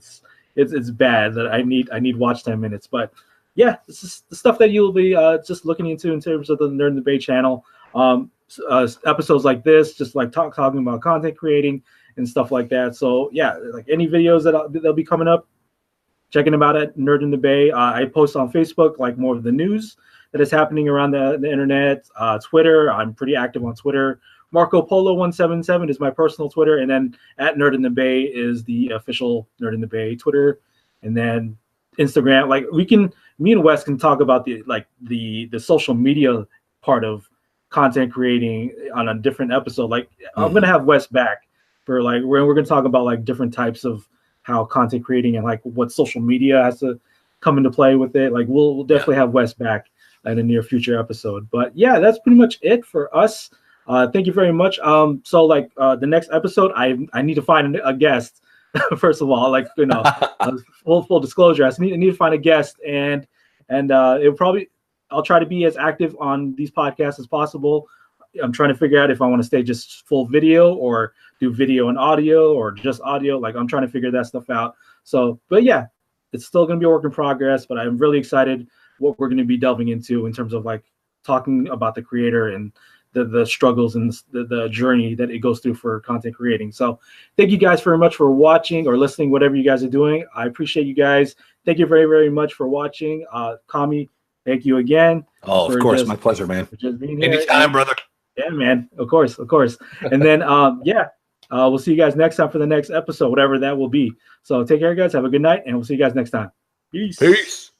it's bad that I need watch time minutes. But yeah, this is the stuff that you'll be just looking into in terms of the Nerd in the Bay channel. Episodes like this, just like talking about content creating and stuff like that. So yeah, like any videos that'll be coming up, checking them out at Nerd in the Bay. I post on Facebook like more of the news that is happening around the internet. Twitter, I'm pretty active on Twitter. Marco Polo 177 is my personal Twitter, and then at Nerd in the Bay is the official Nerd in the Bay Twitter, and then Instagram. Like me and Wes can talk about the social media part of content creating on a different episode. Like I'm gonna have Wes back for like we're gonna talk about like different types of how content creating and like what social media has to come into play with it. Like we'll definitely have Wes back in a near future episode. But yeah, that's pretty much it for us. Thank you very much. So like the next episode, I need to find a guest. First of all, like full disclosure, I need to find a guest, and I'll try to be as active on these podcasts as possible. I'm trying to figure out if I want to stay just full video or do video and audio or just audio. Like I'm trying to figure that stuff out. So, but yeah, it's still going to be a work in progress, but I'm really excited what we're going to be delving into in terms of like talking about the creator and the struggles and the journey that it goes through for content creating. So thank you guys very much for watching or listening, whatever you guys are doing. I appreciate you guys. Thank you very, very much for watching. Kami, thank you again. Oh, of course. My pleasure, man. Anytime, brother. Yeah, man. Of course. And then, we'll see you guys next time for the next episode, whatever that will be. So take care, guys. Have a good night, and we'll see you guys next time. Peace.